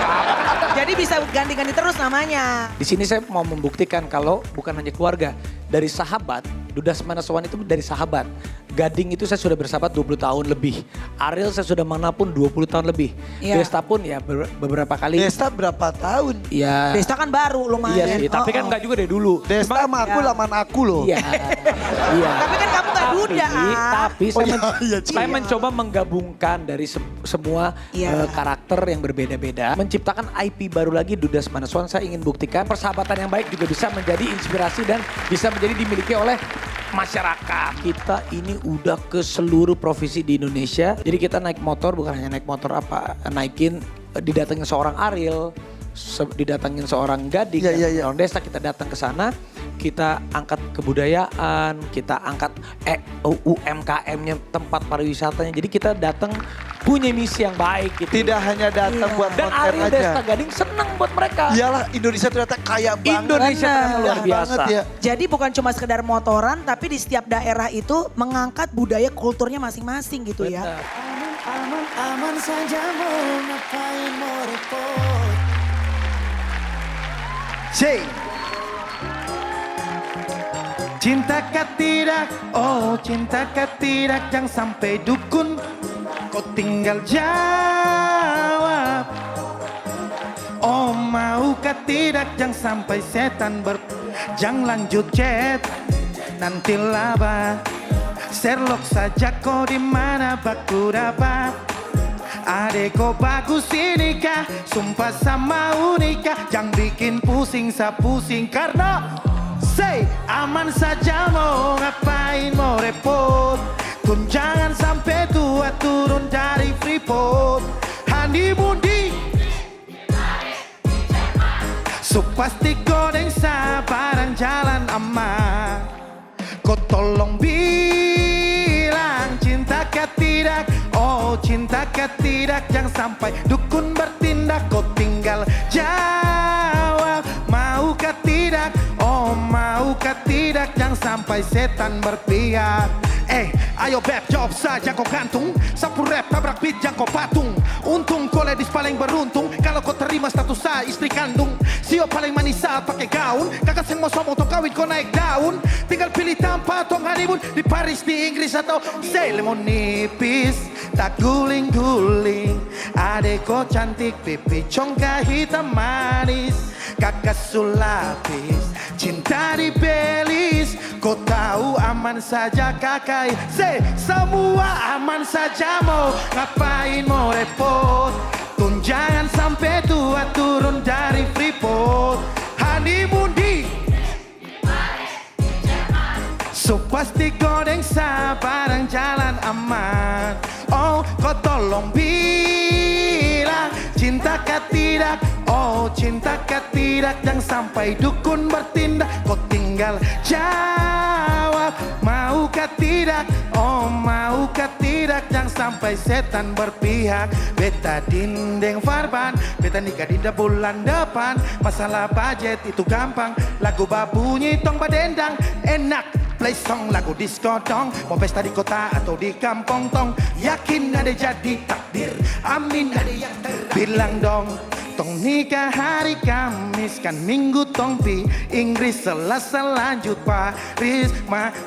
Jadi bisa ganti-ganti terus namanya. Di sini saya mau membuktikan kalau bukan hanya keluarga, dari sahabat, Dudas minus one itu dari sahabat. Gading itu saya sudah bersahabat 20 tahun lebih. Ariel saya sudah mengenal pun 20 tahun lebih. Iya. Desta pun ya beberapa kali. Desta berapa tahun? Ya. Desta kan baru lumayan. Iya sih, tapi kan enggak juga dari dulu. Desta sama aku laman aku loh. Iya. Iya. Tapi kan kamu gak duda. Tapi Oh, saya, iya, saya mencoba menggabungkan dari semua Iya. karakter yang berbeda-beda. Menciptakan IP baru lagi Dudas Minus One. Saya ingin buktikan persahabatan yang baik juga bisa menjadi inspirasi dan bisa menjadi dimiliki oleh masyarakat. Kita ini udah ke seluruh provinsi di Indonesia. Jadi kita naik motor, bukan hanya naik motor naikin, didatengin seorang Ariel, didatengin seorang Gading, Iya, iya, iya. orang Desta, kita datang ke sana, kita angkat kebudayaan, kita angkat UMKM-nya, tempat pariwisatanya. Jadi kita datang punya misi yang baik gitu. Tidak hanya datang Iya. buat Dan konten Ariel aja. Desta Gading senang buat mereka. Iyalah Indonesia ternyata kaya banget. Indonesia ternyata luar Kaya biasa. banget ya. Jadi bukan cuma sekedar motoran, tapi di setiap daerah itu mengangkat budaya kulturnya masing-masing gitu ya. Benar. Aman saja mau ngapain mau repot. Say. Cintakah tidak, oh cintakah tidak, jangan sampai dukun kau tinggal jawab. Oh maukah tidak, jangan sampai setan jangan lanjut chat, nanti laba. Sherlock saja kau di mana baku dapat. Adek kau bagus ini kah, sumpah sama unikah. Jangan bikin pusing, sa pusing karena say aman saja mau ngapain mau repot. Tunjangan sampai tua turun dari Freeport. Honeymoon di so pasti godeng sabaran jalan aman. Kau tolong bilang cinta kah tidak, oh cinta kah tidak, jangan sampai dukun bertindak. Kau tinggal jawab maukah tidak, oh maukah tidak, jangan sampai setan berpihak. Ayo beb, jawab saja kau gantung. Sapu rap, tabrak beat, jangan kau patung. Untung kau ledis paling beruntung. Kalau kau terima status saya istri kandung. Sio paling manis saat pakai gaun. Kakak seng mau sombong, tong kawin kau naik daun. Tinggal pilih tanpa tong honeymoon. Di Paris, di Inggris atau Lemon nipis. Tak guling-guling. Adek kau cantik, pipi congkak hitam manis. Kakak sulapis, cinta di belis. Kau tahu aman saja kakak. Semua aman saja, mau ngapain mau repot. Tunjangan sampai tua turun dari Freeport. Honeymoon di so pasti godeng barang jalan aman. Oh kau tolong bilang cinta kah tidak. Oh cinta kah tidak. Jangan sampai dukun bertindak. Kau tinggal jawab mau kah tidak. Oh mau kah tidak. Jangan sampai setan berpihak. Beta dinding farban. Beta nikah dinda bulan depan. Masalah budget itu gampang. Lagu babunyi tong badendang. Enak play song lagu disco dong. Mau pesta di kota atau di kampung tong. Yakin ada jadi takdir. Amin ada yang bilang dong. Tong nikah hari Kamis kan minggu tong pi Inggris Selasa lanjut Paris.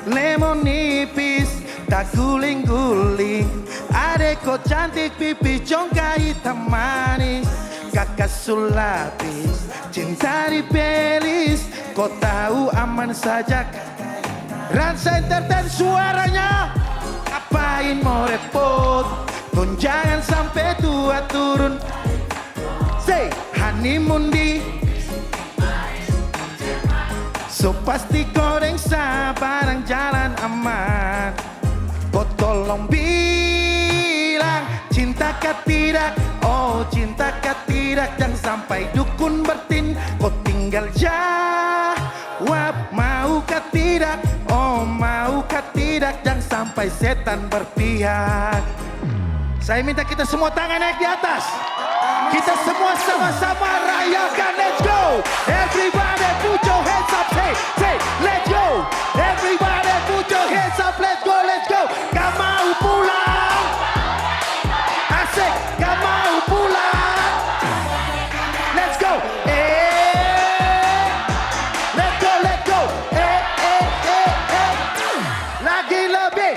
Lemon nipis tak guling-guling. Adek kau cantik pipi congkak hitam manis. Kakak sulapis cinta di belis. Kau tahu aman saja. Rans Entertain suaranya. Ngapain mau repot. Tunjangan sampai tua turun. Say honeymoon di so pasti goreng barang jalan aman. Kau tolong bilang cinta kah tidak. Oh cinta kah tidak. Jangan sampai dukun bertindak. Kau tinggal jawab mau kah tidak. Oh mau kah tidak. Jangan sampai setan berpihak. Saya minta kita semua tangan naik di atas. Kita semua sama-sama rayakan. Let's go. Everybody put your hands up. Say, let's go. Everybody put your hands up. Let's go, let's go. Gak mau pulang. Asik, gak mau pulang. Let's go. Let's go, let's go. Lagi lebih.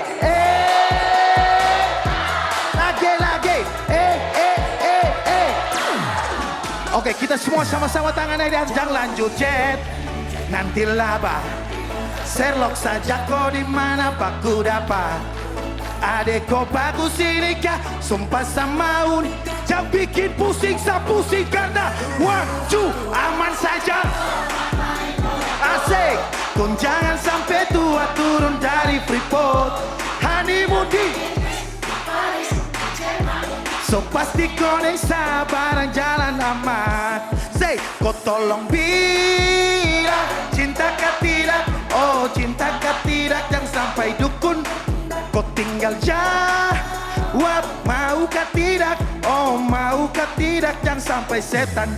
Oke, kita semua sama-sama tangannya di atas. Jangan lanjut jet. Nanti laba. Sherlock saja kau di mana pak ku dapat. Adek kau bagus ini kah? Sumpah sama uni. Jangan bikin pusing, saya pusing karena 1, 2 aman saja. Asik. Tunjangan sampai tua turun dari Freeport. Honeymoon di so pasti konek barang jalan aman. Say, kau tolong bilang cinta kah tidak. Oh cinta kah tidak. Jangan sampai dukun. Kau tinggal jawab mau kah tidak. Oh mau kah tidak. Jangan sampai setan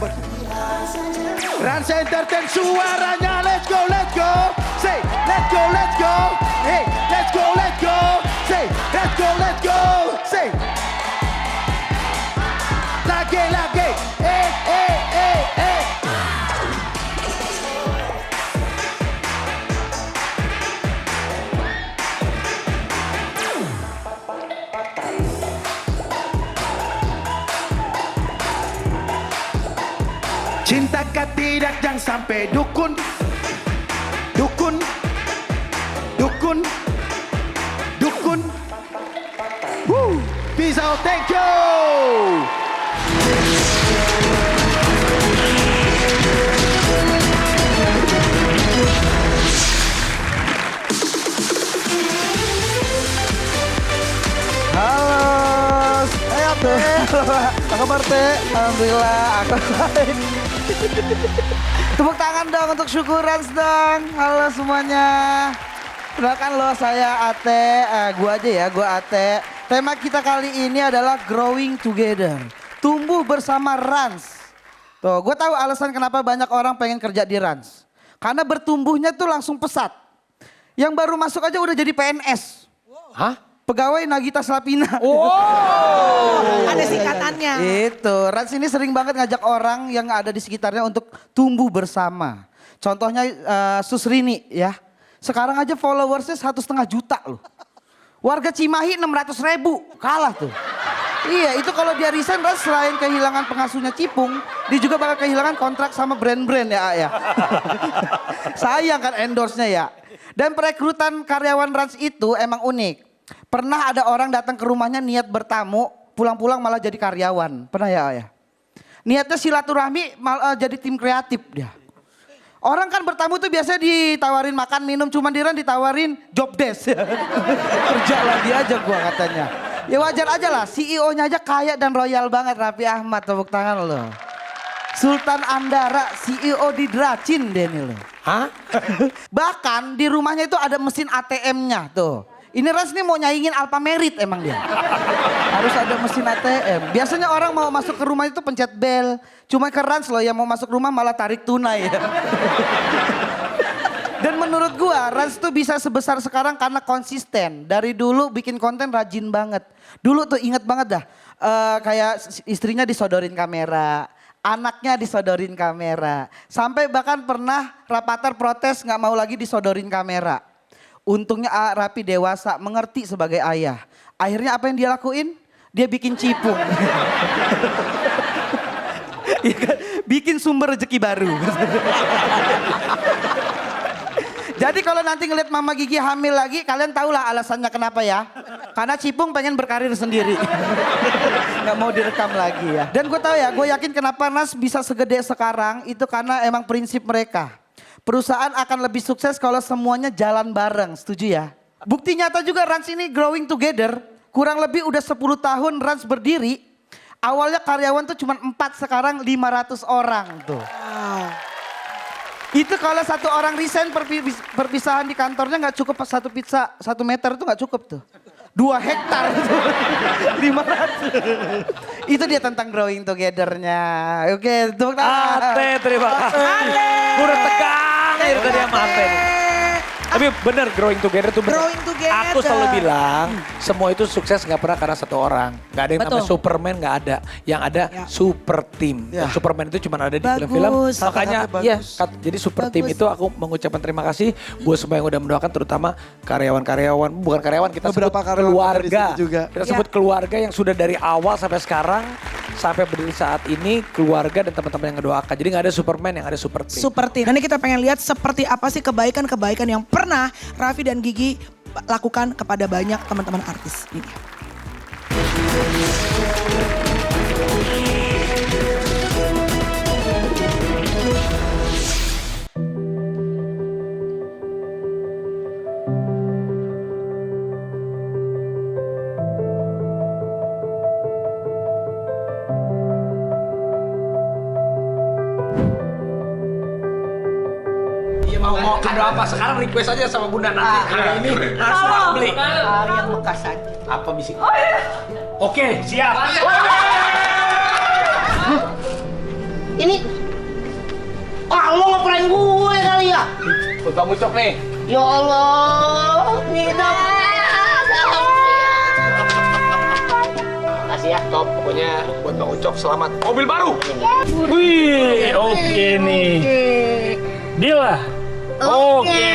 Rans Entertain suaranya. Let's go, let's go. Say, let's go, let's go. Hey, let's go, let's go. Say, let's go, let's go. Say. Lagi, cinta kah tidak. Jangan sampai dukun. Woo. Peace out, thank you. Halo, Ate. Apa kabar Teh? Alhamdulillah, aku baik. Tepuk tangan dong untuk Syukurans dong. Halo semuanya. Kenalkan lo, saya Ate. Gua aja ya, gua Ate. Tema kita kali ini adalah Growing Together. Tumbuh bersama Rans. Tuh, gue tahu alasan kenapa banyak orang pengen kerja di Rans. Karena bertumbuhnya tuh langsung pesat. Yang baru masuk aja udah jadi PNS. Hah? Pegawai Nagita Slavina. Ada singkatannya. Itu, Rans ini sering banget ngajak orang yang ada di sekitarnya untuk tumbuh bersama. Contohnya Susrini ya. Sekarang aja followersnya 1,5 juta loh. Warga Cimahi 600.000, kalah tuh. Iya, itu kalau dia resign, Rans selain kehilangan pengasuhnya Cipung, dia juga bakal kehilangan kontrak sama brand-brand ya. Sayang kan endorse-nya ya. Dan perekrutan karyawan Rans itu emang unik. Pernah ada orang datang ke rumahnya niat bertamu, pulang-pulang malah jadi karyawan. Pernah ya? Niatnya silaturahmi malah jadi tim kreatif dia. Orang kan bertamu tuh biasanya ditawarin makan minum, cuman Diran ditawarin job desk. Kerja lagi aja gua katanya. Ya wajar aja lah, CEO-nya aja kaya dan royal banget, Raffi Ahmad, tepuk tangan loh. Sultan Andara, CEO di Dracin deh nih loh. Hah? Bahkan di rumahnya itu ada mesin ATM-nya tuh. Ini Rans nih mau nyaingin Alphamerit emang dia. Harus ada mesin ATM. Biasanya orang mau masuk ke rumah itu pencet bel. Cuma ke Rans loh yang mau masuk rumah malah tarik tunai. Dan menurut gua Rans tuh bisa sebesar sekarang karena konsisten. Dari dulu bikin konten rajin banget. Dulu tuh inget banget dah. Kayak istrinya disodorin kamera. Anaknya disodorin kamera. Sampai bahkan pernah Rapatar protes gak mau lagi disodorin kamera. Untungnya Rapi dewasa, mengerti sebagai ayah. Akhirnya apa yang dia lakuin? Dia bikin Cipung. Bikin sumber rezeki baru. Jadi kalau nanti ngeliat Mama Gigi hamil lagi, kalian tahulah alasannya kenapa ya. Karena Cipung pengen berkarir sendiri. Gak mau direkam lagi ya. Dan gue tahu ya, gue yakin kenapa Nas bisa segede sekarang, itu karena emang prinsip mereka. Perusahaan akan lebih sukses kalau semuanya jalan bareng, setuju ya? Bukti nyata juga Rans ini growing together. Kurang lebih udah 10 tahun Rans berdiri. Awalnya karyawan tuh cuma 4, sekarang 500 orang tuh. Itu kalau satu orang resign perpisahan di kantornya gak cukup satu pizza 1 meter tuh gak cukup tuh. 2 hektar tuh. 500. Itu dia tentang growing together-nya. Oke, tepuk tangan. Ate, terima kasih. Gue udah tegang dari tadi sama Ate. Tapi bener growing together tuh bener. Growing together. Aku selalu bilang semua itu sukses gak pernah karena satu orang. Gak ada yang namanya Superman, gak ada. Yang ada super team. Dan Superman itu cuma ada di film-film. Makanya ya jadi super team itu aku mengucapkan terima kasih buat semua yang udah mendoakan, terutama karyawan-karyawan. Bukan karyawan, kita sebut keluarga. Kita sebut keluarga yang sudah dari awal sampai sekarang. Sampai berdiri saat ini, keluarga dan teman-teman yang ngedoakan. Jadi gak ada Superman, yang ada super team. Super team. Nanti kita pengen lihat seperti apa sih kebaikan-kebaikan yang pernah Raffi dan Gigi lakukan kepada banyak teman-teman artis. Ini. Mau kado apa? Sekarang request aja sama Bunda nanti. Hari ini langsung beli. Yang bekas aja. Apa bisik? Oke, siap. Ini lo ngeprank gue kali ya? Buat Bang Ucok nih. Ya Allah, Nida. Makasih ya, top. Pokoknya buat Bang Ucok selamat mobil baru. Wih, oke nih. Deal lah. Oke.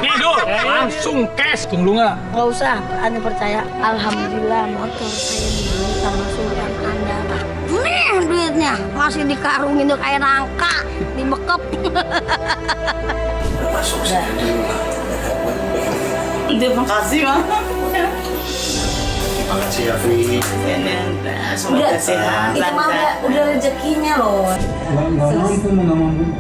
Nih Dul, langsung cash. Tunggu nggak? Gak usah, Anda percaya. Alhamdulillah motor saya dibeli sama Sultan Andara. Nih duitnya, masih dikarungin tuh kayak nangka, dibekep. Terima kasih, Bang. Makasih ya, Fi. Semoga sehat. Itu mah udah rezekinya loh. Nggak mampu.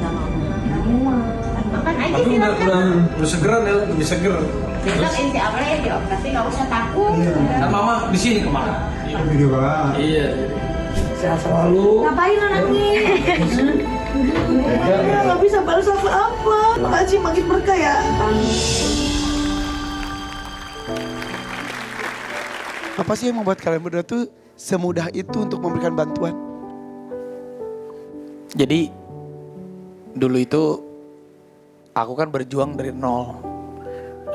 Tapi udah segeran ya, lebih seger. Besok inti apa ya dioperasi, nggak usah takut. Kan Mama di sini kemarin. Iya, Pak. Iya. Sehat selalu. Ngapain anaknya? Nggak bisa balas apa-apa. Makasih makin berkah ya. Apa sih yang membuat kalian berdua tuh semudah itu untuk memberikan bantuan? Jadi dulu itu aku kan berjuang dari nol.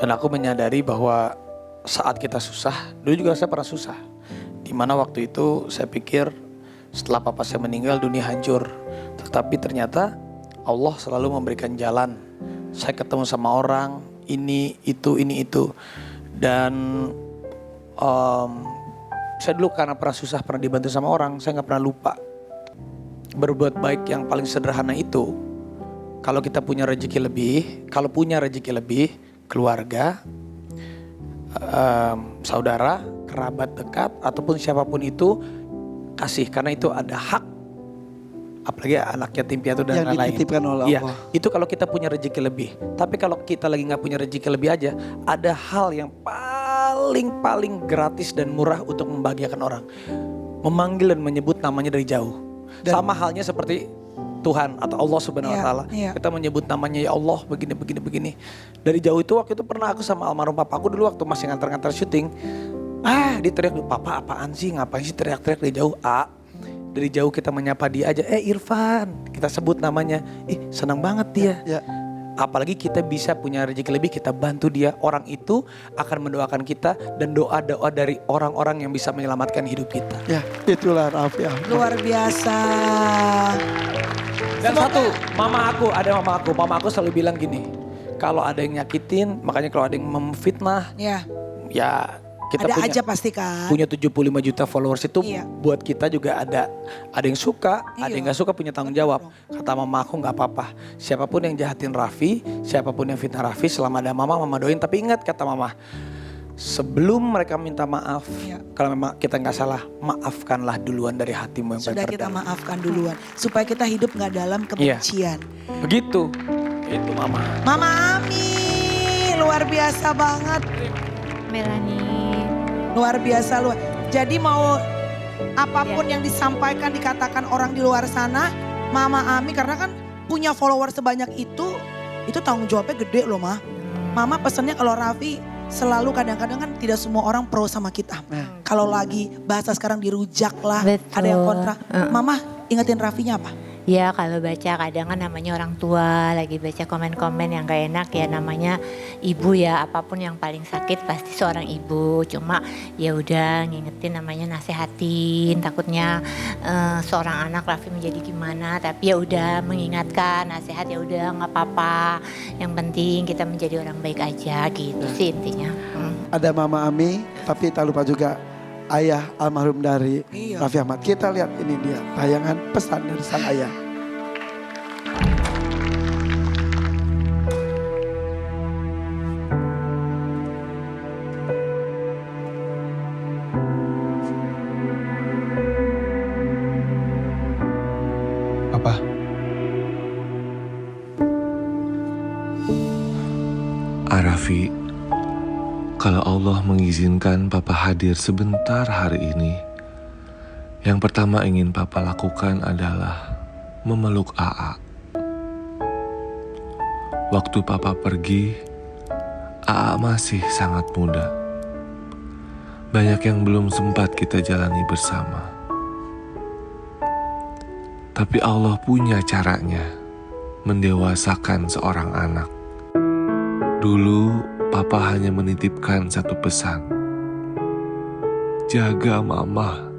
Dan aku menyadari bahwa saat kita susah, dulu juga saya pernah susah. Dimana waktu itu saya pikir setelah papa saya meninggal dunia hancur. Tetapi ternyata Allah selalu memberikan jalan. Saya ketemu sama orang, ini, itu. Dan saya dulu karena pernah susah, pernah dibantu sama orang, saya gak pernah lupa. Berbuat baik yang paling sederhana itu, kalau kita punya rezeki lebih, keluarga, saudara, kerabat dekat, ataupun siapapun itu, kasih. Karena itu ada hak. Apalagi anak yatim piatu dan lain-lain. Yang dititipkan oleh Iya, Allah. itu kalau kita punya rezeki lebih. Tapi kalau kita lagi gak punya rezeki lebih aja, ada hal yang paling gratis dan murah untuk membahagiakan orang. Memanggil dan menyebut namanya dari jauh. Sama halnya seperti Tuhan atau Allah Subhanahu wa taala. Kita menyebut namanya, ya Allah begini. Dari jauh itu waktu itu pernah aku sama almarhum papaku dulu waktu masih ngantar-ngantar syuting. Dia teriak, "Papa apaan sih? Ngapain sih teriak-teriak dari jauh?" Dari jauh kita menyapa dia aja, Irfan, kita sebut namanya. Senang banget dia. Ya. Apalagi kita bisa punya rezeki lebih, kita bantu dia. Orang itu akan mendoakan kita dan doa-doa dari orang-orang yang bisa menyelamatkan hidup kita. Ya, itulah Raffi Ahmad. Luar biasa. Dan satu, mama aku selalu bilang gini, kalau ada yang nyakitin, makanya kalau ada yang memfitnah, Ya, kita ada aja pasti kan. punya 75 juta followers itu Iya. buat kita juga ada yang suka, ada yang gak suka, punya tanggung jawab. Kata mama aku gak apa-apa, siapapun yang jahatin Raffi, siapapun yang fitnah Raffi, selama ada mama doain. Tapi ingat kata mama, sebelum mereka minta maaf, kalau memang kita gak salah, maafkanlah duluan dari hatimu yang Sudah paling kita terdalam. maafkan duluan. Supaya kita hidup gak dalam kebencian. Begitu, itu mama. Mama Ami, luar biasa banget. Melanie. Luar biasa. Jadi mau apapun yang disampaikan, dikatakan orang di luar sana, Mama Ami karena kan punya follower sebanyak itu tanggung jawabnya gede loh Ma. Mama pesannya kalau Raffi selalu kadang-kadang kan tidak semua orang pro sama kita. Kalau lagi bahasa sekarang dirujak lah, Betul. ada yang kontra. Mama ingetin Raffinya apa? Ya kalau baca kadang kan namanya orang tua lagi baca komen-komen yang gak enak ya, namanya ibu ya, apapun yang paling sakit pasti seorang ibu. Cuma ya udah ngingetin, namanya nasehatin, takutnya seorang anak Raffi menjadi gimana, tapi ya udah mengingatkan, nasihat ya udah nggak apa-apa. Yang penting kita menjadi orang baik aja gitu sih intinya. Ada Mama Ami, tapi tak lupa juga ayah almarhum dari Raffi Ahmad. Kita lihat ini dia tayangan pesan dari sang ayah. Papa. Raffi, kalau Allah mengizinkan Papa hadir sebentar hari ini, yang pertama ingin Papa lakukan adalah memeluk AA. Waktu Papa pergi, AA masih sangat muda. Banyak yang belum sempat kita jalani bersama. Tapi Allah punya caranya mendewasakan seorang anak. Dulu Papa hanya menitipkan satu pesan. Jaga Mama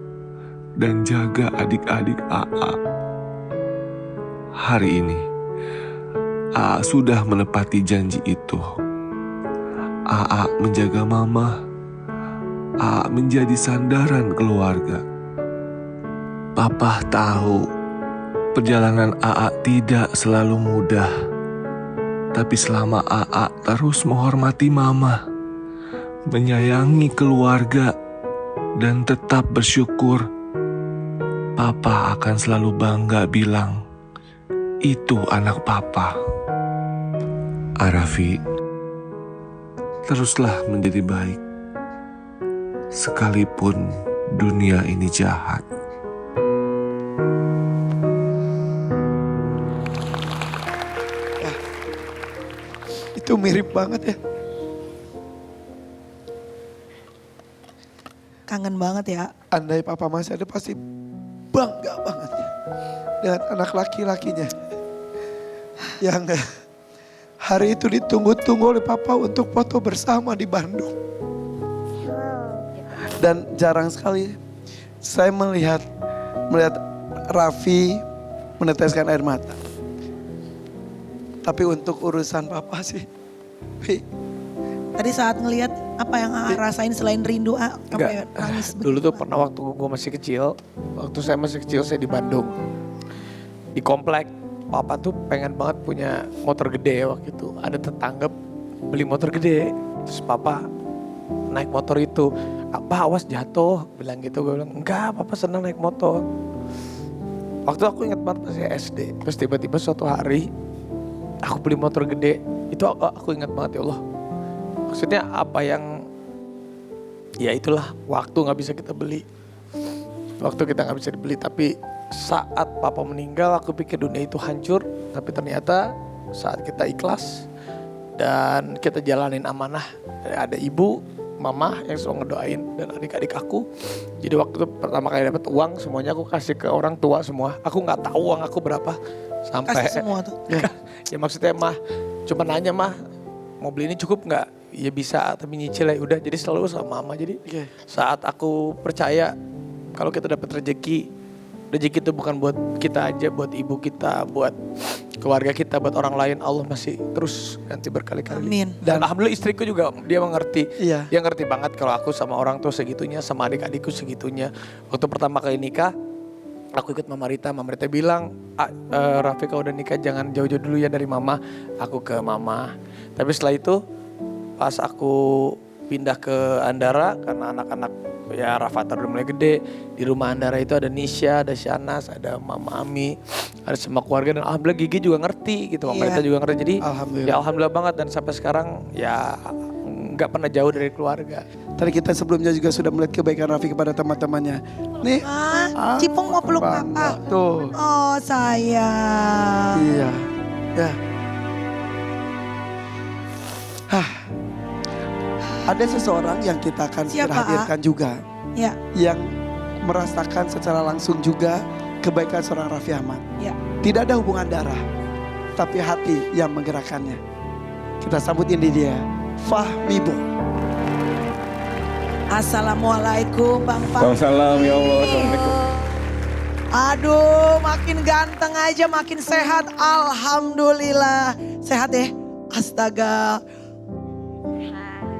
dan jaga adik-adik AA. Hari ini AA sudah menepati janji itu. AA menjaga Mama. AA menjadi sandaran keluarga. Papa tahu perjalanan AA tidak selalu mudah. Tapi selama AA terus menghormati Mama, menyayangi keluarga, dan tetap bersyukur, Papa akan selalu bangga bilang, itu anak Papa. Raffi, teruslah menjadi baik, sekalipun dunia ini jahat. Itu mirip banget ya. Kangen banget ya. Andai Papa masih ada pasti bangga banget dengan anak laki-lakinya. Yang hari itu ditunggu-tunggu oleh Papa untuk foto bersama di Bandung. Dan jarang sekali saya melihat Raffi meneteskan air mata. Tapi untuk urusan papa sih, Tadi saat ngelihat apa yang AA rasain selain rindu, AA sampai nangis. Dulu tuh pernah waktu gue masih kecil, waktu saya masih kecil saya di Bandung. Di komplek, papa tuh pengen banget punya motor gede waktu itu. Ada tetangga beli motor gede, terus papa naik motor itu. Apa awas jatuh, bilang gitu. Gue bilang enggak, papa senang naik motor. Waktu aku ingat banget masih SD, terus tiba-tiba suatu hari aku beli motor gede. Itu aku ingat banget, ya Allah. Maksudnya apa yang, ya itulah waktu gak bisa kita beli. Waktu kita gak bisa dibeli, tapi saat papa meninggal aku pikir dunia itu hancur. Tapi ternyata saat kita ikhlas dan kita jalanin amanah, ada ibu, mama yang selalu ngedoain dan adik-adik aku. Jadi waktu itu pertama kali dapat uang semuanya aku kasih ke orang tua semua. Aku gak tahu uang aku berapa. Sampai Kasih semua tuh. Ya maksudnya mah cuma nanya mah mau beli ini cukup nggak? Ya bisa tapi nyicil ya udah. Jadi selalu sama mama. Jadi saat aku percaya kalau kita dapat rezeki itu bukan buat kita aja, buat ibu kita, buat keluarga kita, buat orang lain. Allah masih terus ganti berkali-kali. Amin. Dan alhamdulillah istriku juga dia mengerti. Iya. Dia ngerti banget kalau aku sama orang tua segitunya, sama adik-adikku segitunya. Waktu pertama kali nikah aku ikut Mama Rita bilang, Raffi kalau udah nikah jangan jauh-jauh dulu ya dari mama. Aku ke mama. Tapi setelah itu pas aku pindah ke Andara karena anak-anak ya Rafathar udah mulai gede. Di rumah Andara itu ada Nisha, ada Shanas, ada Mama Ami, ada semua keluarga. Dan alhamdulillah Gigi juga ngerti gitu, Mama Rita juga ngerti. Jadi ya alhamdulillah banget dan sampai sekarang ya nggak pernah jauh dari keluarga. Tadi kita sebelumnya juga sudah melihat kebaikan Raffi kepada teman-temannya. Nih, Cipong mau peluk papa. Tuh. Oh sayang. Iya. Ya. Ada seseorang yang kita akan Siapa, hadirkan juga. Ya. Yang merasakan secara langsung juga kebaikan seorang Raffi Ahmad. Ya. Tidak ada hubungan darah, tapi hati yang menggerakkannya. Kita sambut ini dia, Fahmi Bo. Assalamualaikum Bang Fahmi. Waalaikumsalam ya Allah. Assalamualaikum. Aduh makin ganteng aja makin sehat. Alhamdulillah. Sehat ya? Astaga.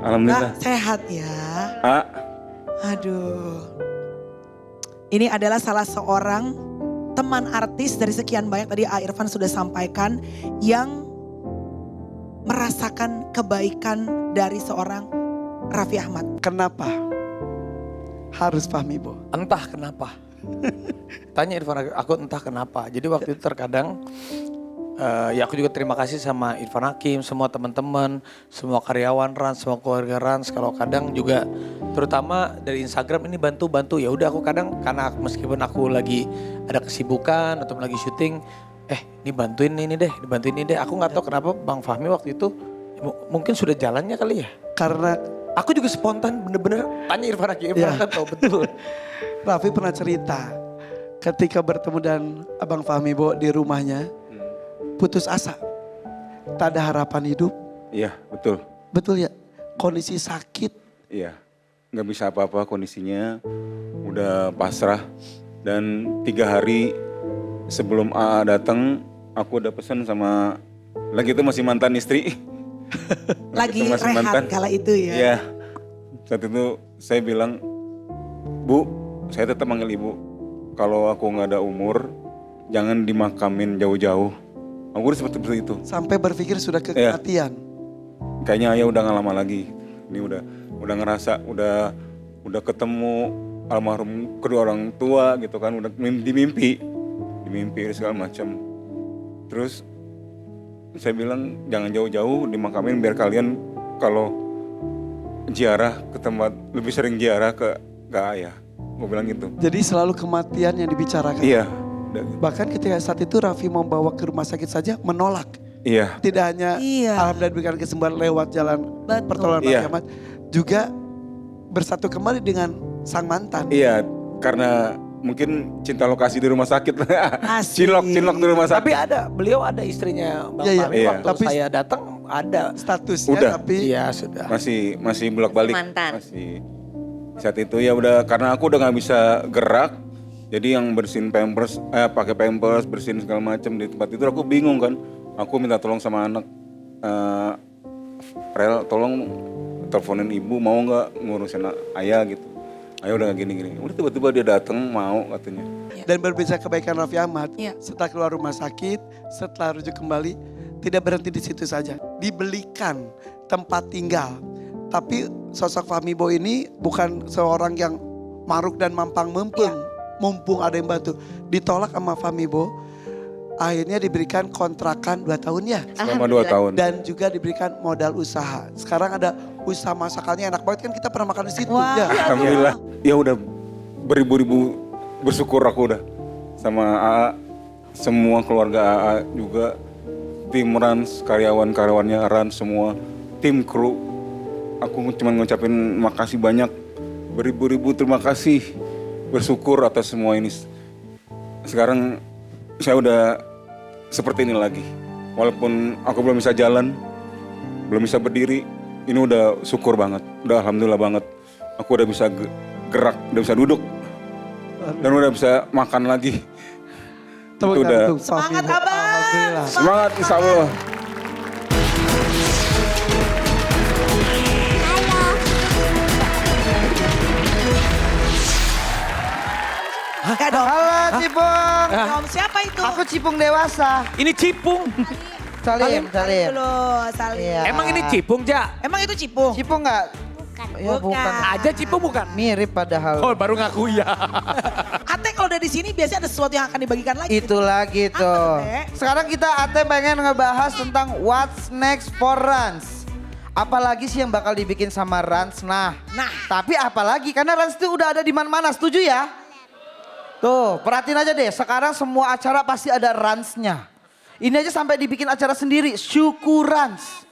Alhamdulillah. Nggak sehat ya. Ah. Aduh. Ini adalah salah seorang teman artis dari sekian banyak tadi A. Irfan sudah sampaikan yang merasakan kebaikan dari seorang Raffi Ahmad. Kenapa harus Fahmi Bo? Entah kenapa. Tanya Irfan, aku entah kenapa. Jadi waktu itu terkadang ya aku juga terima kasih sama Irfan Hakim, semua teman-teman, semua karyawan Rans, semua keluarga Rans. Kalau kadang juga terutama dari Instagram ini bantu-bantu. Ya udah aku kadang karena meskipun aku lagi ada kesibukan atau lagi syuting, ini bantuin ini deh, dibantuin ini deh. Aku nggak tahu kenapa Bang Fahmi waktu itu mungkin sudah jalannya kali ya. Karena aku juga spontan bener-bener tanya Irfan Hakim, Irfan kan tahu betul. Raffi pernah cerita ketika bertemu dan Abang Fahmi Bo di rumahnya, putus asa, tak ada harapan hidup. Iya betul. Betul ya, kondisi sakit. Iya, nggak bisa apa-apa kondisinya, udah pasrah. Dan 3 hari sebelum AA datang, aku udah pesan sama, lagi itu masih mantan istri. Lagi rehat kala itu ya. Iya, saat itu saya bilang, Bu, saya tetap manggil Ibu. Kalau aku nggak ada umur, jangan dimakamin jauh-jauh. Aku udah seperti itu. Sampai berpikir sudah ke kematian. Kayaknya ayah udah gak lama lagi. Ini udah ngerasa, udah ketemu almarhum kedua orang tua gitu kan. Udah di mimpi segala macam. Terus saya bilang jangan jauh-jauh dimakamin biar kalian kalau ziarah ke tempat, lebih sering ziarah ke ayah. Gue bilang gitu. Jadi selalu kematian yang dibicarakan. Iya. Bahkan ketika saat itu Raffi membawa ke rumah sakit saja menolak. Iya. Tidak hanya alhamdulillah diberikan kesembuhan lewat jalan pertolongan Raffi Ahmad, juga bersatu kembali dengan sang mantan. Iya, karena mungkin cinta lokasi di rumah sakit. Cinlok di rumah sakit. Tapi beliau ada istrinya Bang Fahmi. Waktu Tapi saya datang ada statusnya. Udah. Tapi iya sudah. Masih bolak-balik. Mantan. Masih. Saat itu ya udah karena aku udah nggak bisa gerak, jadi yang bersihin pampers, pakai pampers, bersihin segala macam di tempat itu aku bingung kan. Aku minta tolong sama anak, Rel tolong teleponin ibu mau nggak ngurusin ayah gitu. Ayah udah gini-gini. Udah tiba-tiba dia datang mau katanya. Dan berbisa kebaikan Raffi Ahmad, Iya. setelah keluar rumah sakit, setelah rujuk kembali, tidak berhenti di situ saja. Dibelikan tempat tinggal. Tapi sosok Fahmi Bo ini bukan seorang yang maruk dan mampang mempeng. Mumpung ada yang bantu. Ditolak sama Fahmi Bo, akhirnya diberikan kontrakan 2 tahun ya. Selama 2 tahun. Dan juga diberikan modal usaha. Sekarang ada usaha masakannya enak banget kan, kita pernah makan di situ. Ya. Alhamdulillah. Ya udah beribu-ribu bersyukur aku udah. Sama AA, semua keluarga AA juga. Tim Rans, karyawan-karyawannya Rans semua. Tim kru. Aku cuma ngucapin makasih banyak. Beribu-ribu terima kasih. Bersyukur atas semua ini. Sekarang saya udah seperti ini lagi. Walaupun aku belum bisa jalan, belum bisa berdiri, ini udah syukur banget. Udah alhamdulillah banget. Aku udah bisa gerak, udah bisa duduk. Dan udah bisa makan lagi. Itu udah. Semangat Abang. Semangat insya Allah. Enggak dong. Halo Cipung. Om siapa itu? Aku Cipung dewasa. Ini Cipung. Salim. Dulu, salim. Iya. Emang ini Cipung, Ja? Emang itu Cipung? Cipung nggak? Ya bukan. Aja Cipung bukan? Mirip padahal. Oh baru ngaku ya. Ate kalau udah di sini biasanya ada sesuatu yang akan dibagikan lagi. Itulah gitu. Apa, Teh? Sekarang kita Ate pengen ngebahas tentang what's next for Rans. Apalagi sih yang bakal dibikin sama Rans. Nah, tapi apalagi karena Rans itu udah ada di mana-mana, setuju ya? Tuh, perhatiin aja deh. Sekarang semua acara pasti ada Ransnya. Ini aja sampai dibikin acara sendiri, Syukurans.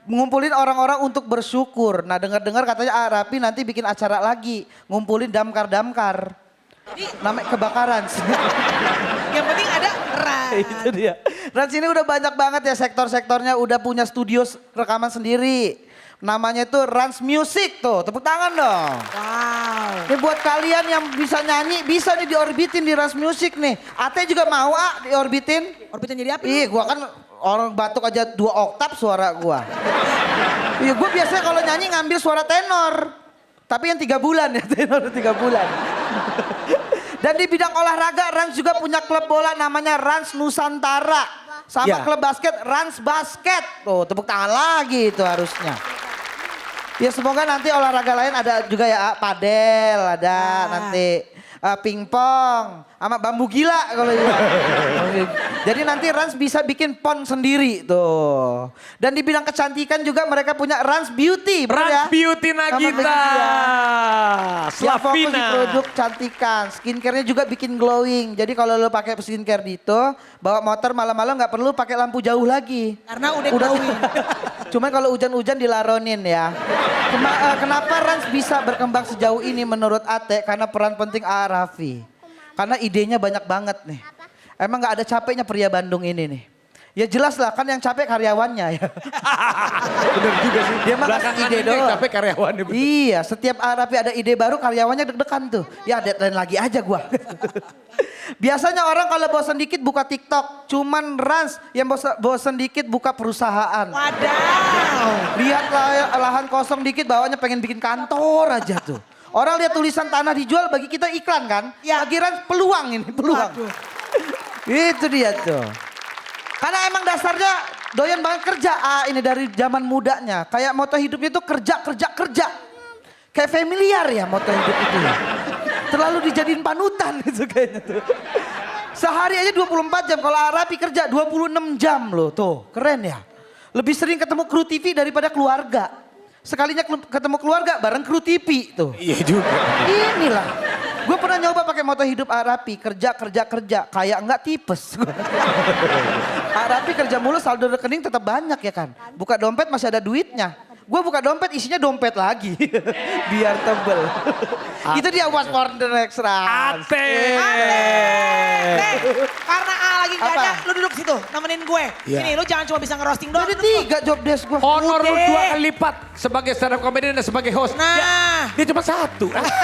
Ngumpulin orang-orang untuk bersyukur. Nah dengar-dengar katanya Rapi nanti bikin acara lagi. Ngumpulin damkar-damkar. Namanya kebakaran. Yang penting ada Rans. Itu dia. Rans ini udah banyak banget ya sektor-sektornya. Udah punya studio rekaman sendiri. Namanya itu Rans Music tuh. Tepuk tangan dong. Wow. Ini buat kalian yang bisa nyanyi, bisa nih diorbitin di Rans Music nih. Ate juga mau diorbitin? Orbitin jadi apa? Ih gua kan orang batuk aja 2 oktav suara gua. Iya gua biasanya kalau nyanyi ngambil suara tenor. Tapi yang 3 bulan ya, tenor 3 bulan. Dan di bidang olahraga Rans juga punya klub bola namanya Rans Nusantara. Sama klub basket Rans Basket. Tuh tepuk tangan lagi itu harusnya. Ya semoga nanti olahraga lain ada juga ya, padel ada nanti. Pingpong sama bambu gila kalau ya. Jadi nanti Rans bisa bikin pon sendiri tuh. Dan di bidang kecantikan juga mereka punya Rans Beauty. Rans Beauty Nagita. Ya fokus di Slavina. produk cantikan. Skincare-nya juga bikin glowing. Jadi kalau lo pakai skincare itu, bawa motor malam-malam nggak perlu pakai lampu jauh lagi. Karena udah glowing. Cuma kalau hujan-hujan dilaronin ya. Kenapa Rans bisa berkembang sejauh ini menurut Ate? Karena peran penting Raffi. Karena idenya banyak banget nih. Emang gak ada capeknya pria Bandung ini nih. Ya jelas lah kan yang capek karyawannya ya. Bener juga sih. Dia mah kasih ide doang. Capek karyawannya. Iya setiap Raffi ada ide baru karyawannya deg-degan tuh. Ya deadline lagi aja gua. Biasanya orang kalau bosan dikit buka TikTok. Cuman Rans yang bosan dikit buka perusahaan. Wadaw. Lihat lahan kosong dikit bawahnya pengen bikin kantor aja tuh. Orang lihat tulisan tanah dijual bagi kita iklan kan. Ya. Bagi Rans peluang ini peluang. Itu dia tuh. Karena emang dasarnya doyan banget kerja. Ini dari zaman mudanya. Kayak moto hidupnya itu kerja. Kayak familiar ya moto hidup itu ya. Terlalu dijadiin panutan itu kayaknya tuh. Sehari aja 24 jam. Kalau Rapi kerja 26 jam loh tuh. Keren ya. Lebih sering ketemu kru TV daripada keluarga. Sekalinya ketemu keluarga bareng kru TV tuh. Iya juga. Inilah. Gue pernah nyoba pakai moto hidup Rapi. Kerja. Kayak enggak tipes. Rapi kerja mulu saldo rekening tetap banyak ya kan. Buka dompet masih ada duitnya. Gue buka dompet isinya dompet lagi. Biar tebel. Itu dia what's for the next Rans. Ate. Karena A lagi Tiganya lu duduk situ nemenin gue. Iya. Sini lu jangan cuma bisa ngerosting doang. Jadi 3 job desk gue. Honor lu Udah. 2 kali lipat sebagai stand up comedian dan sebagai host. Nah. Dia cuma 1.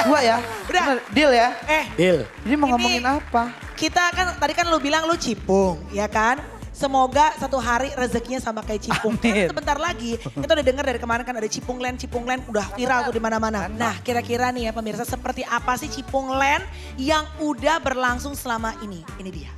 Gua ya. Udah. Bener, deal ya. Deal. Ini mau ngomongin apa? Kita kan tadi kan lu bilang lu cipung, ya kan? Semoga satu hari rezekinya sama kayak Cipung. Karena sebentar lagi kita udah dengar dari kemarin kan ada Cipung Land udah viral tuh di mana-mana. Nah, kira-kira nih ya pemirsa seperti apa sih Cipung Land yang udah berlangsung selama ini? Ini dia.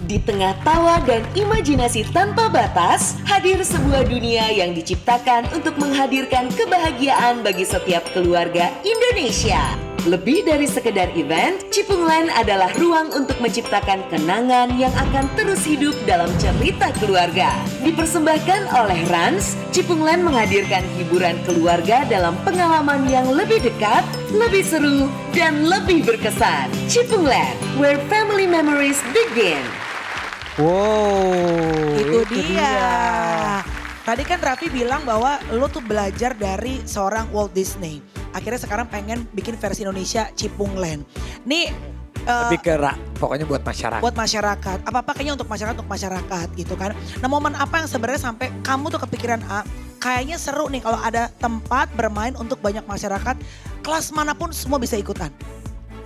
Di tengah tawa dan imajinasi tanpa batas, hadir sebuah dunia yang diciptakan untuk menghadirkan kebahagiaan bagi setiap keluarga Indonesia. Lebih dari sekedar event, Cipung Land adalah ruang untuk menciptakan kenangan yang akan terus hidup dalam cerita keluarga. Dipersembahkan oleh Rans, Cipung Land menghadirkan hiburan keluarga dalam pengalaman yang lebih dekat, lebih seru, dan lebih berkesan. Cipung Land, where family memories begin. Wow, Itu dia. Tadi kan Raffi bilang bahwa lo tuh belajar dari seorang Walt Disney. Akhirnya sekarang pengen bikin versi Indonesia Cipung Land. Nih Lebih ke pokoknya buat masyarakat. buat masyarakat. Apa-apa kayaknya untuk masyarakat gitu kan. Nah momen apa yang sebenarnya sampai kamu tuh kepikiran kayaknya seru nih kalau ada tempat bermain untuk banyak masyarakat. Kelas manapun semua bisa ikutan.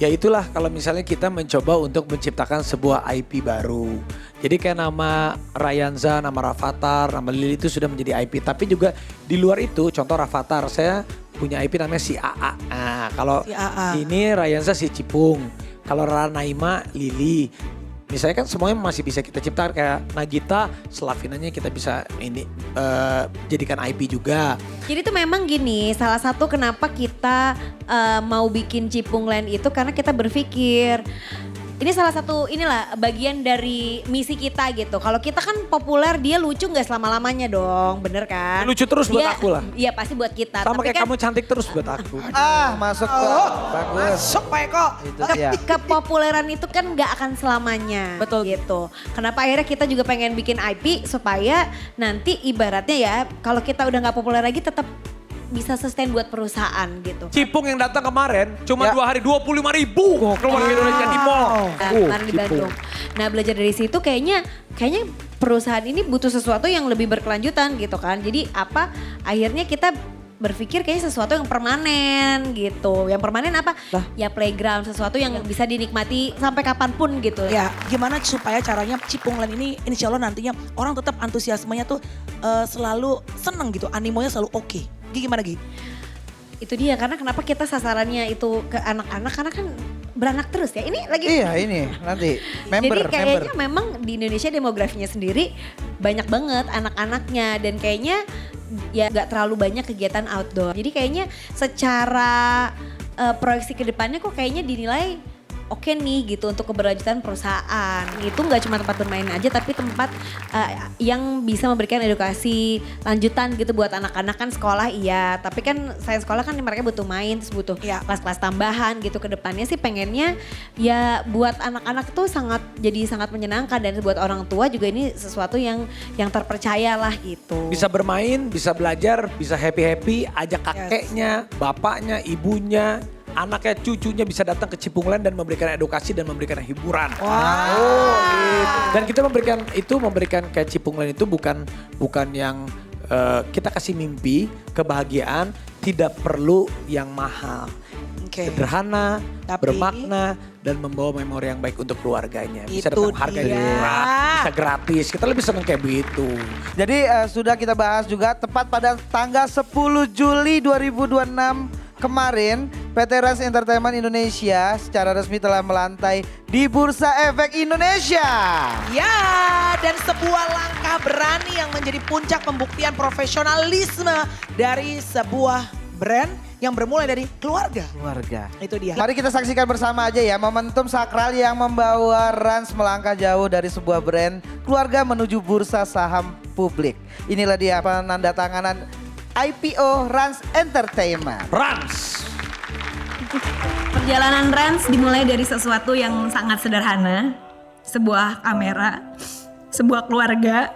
Ya itulah kalau misalnya kita mencoba untuk menciptakan sebuah IP baru. Jadi kayak nama Rayanza, nama Rafathar, nama Lili itu sudah menjadi IP. Tapi juga di luar itu contoh Rafathar saya punya IP namanya si AA. Nah kalau Si AA. ini Rayanza si Cipung. Kalau Rara Naima Lili. Misalnya kan semuanya masih bisa kita ciptakan kayak Nagita, Slavinanya kita bisa ini jadikan IP juga. Jadi tuh memang gini, salah satu kenapa kita mau bikin Cipung Land itu karena kita berpikir ini salah satu inilah bagian dari misi kita gitu. Kalau kita kan populer dia lucu nggak selama-lamanya dong, bener kan? Lucu terus buat Dia- aku lah. Iya pasti buat kita. Sama Tapi kayak kan kamu cantik terus buat aku. Masuk kok. Bagus. Masuk Pak Eko. Itu dia. kepopuleran itu kan nggak akan selamanya. Betul. Gitu. Kenapa akhirnya kita juga pengen bikin IP supaya nanti ibaratnya ya kalau kita udah nggak populer lagi tetap bisa sustain buat perusahaan gitu. Cipung yang datang kemarin cuma Ya. 2 hari 25.000 keluarga Indonesia di mall. Kemarin di Bandung. Nah belajar dari situ kayaknya perusahaan ini butuh sesuatu yang lebih berkelanjutan gitu kan. Jadi akhirnya kita berpikir kayaknya sesuatu yang permanen gitu. Yang permanen apa? Ya playground, sesuatu yang bisa dinikmati sampai kapanpun gitu. Ya gimana supaya caranya Cipung Land ini insya Allah nantinya orang tetap antusiasmenya tuh selalu seneng gitu. Animonya selalu oke. Gimana Gi? Itu dia karena kenapa kita sasarannya itu ke anak-anak karena kan beranak terus ya. Ini lagi Iya ini nanti member. Jadi kayaknya memang di Indonesia demografinya sendiri banyak banget anak-anaknya dan kayaknya ya gak terlalu banyak kegiatan outdoor. Jadi kayaknya secara proyeksi ke depannya kok kayaknya dinilai oke nih gitu untuk keberlanjutan perusahaan. Itu gak cuma tempat bermain aja tapi tempat yang bisa memberikan edukasi lanjutan gitu buat anak-anak kan sekolah iya. Tapi kan saya sekolah kan mereka butuh main terus butuh kelas-kelas tambahan gitu ke depannya sih pengennya ya buat anak-anak tuh jadi sangat menyenangkan dan buat orang tua juga ini sesuatu yang terpercaya lah gitu. Bisa bermain, bisa belajar, bisa happy-happy, ajak kakeknya, bapaknya, ibunya, anaknya, cucunya bisa datang ke Cipung Land dan memberikan edukasi dan memberikan hiburan. Gitu. Dan kita memberikan kayak Cipung Land itu bukan yang kita kasih mimpi, kebahagiaan, tidak perlu yang mahal. Sederhana, bermakna, dan membawa memori yang baik untuk keluarganya. Bisa Itu dapat harga yang dia. murah, bisa gratis. Kita lebih seneng kayak begitu. Jadi sudah kita bahas juga tepat pada tanggal 10 Juli 2026 kemarin PT Rans Entertainment Indonesia secara resmi telah melantai di Bursa Efek Indonesia. Ya, dan sebuah langkah berani yang menjadi puncak pembuktian profesionalisme dari sebuah brand yang bermulai dari keluarga. Itu dia. Mari kita saksikan bersama aja ya momentum sakral yang membawa Rans melangkah jauh dari sebuah brand keluarga menuju bursa saham publik. Inilah dia penandatanganan IPO Rans Entertainment. Rans. Perjalanan Rans dimulai dari sesuatu yang sangat sederhana, sebuah kamera, sebuah keluarga,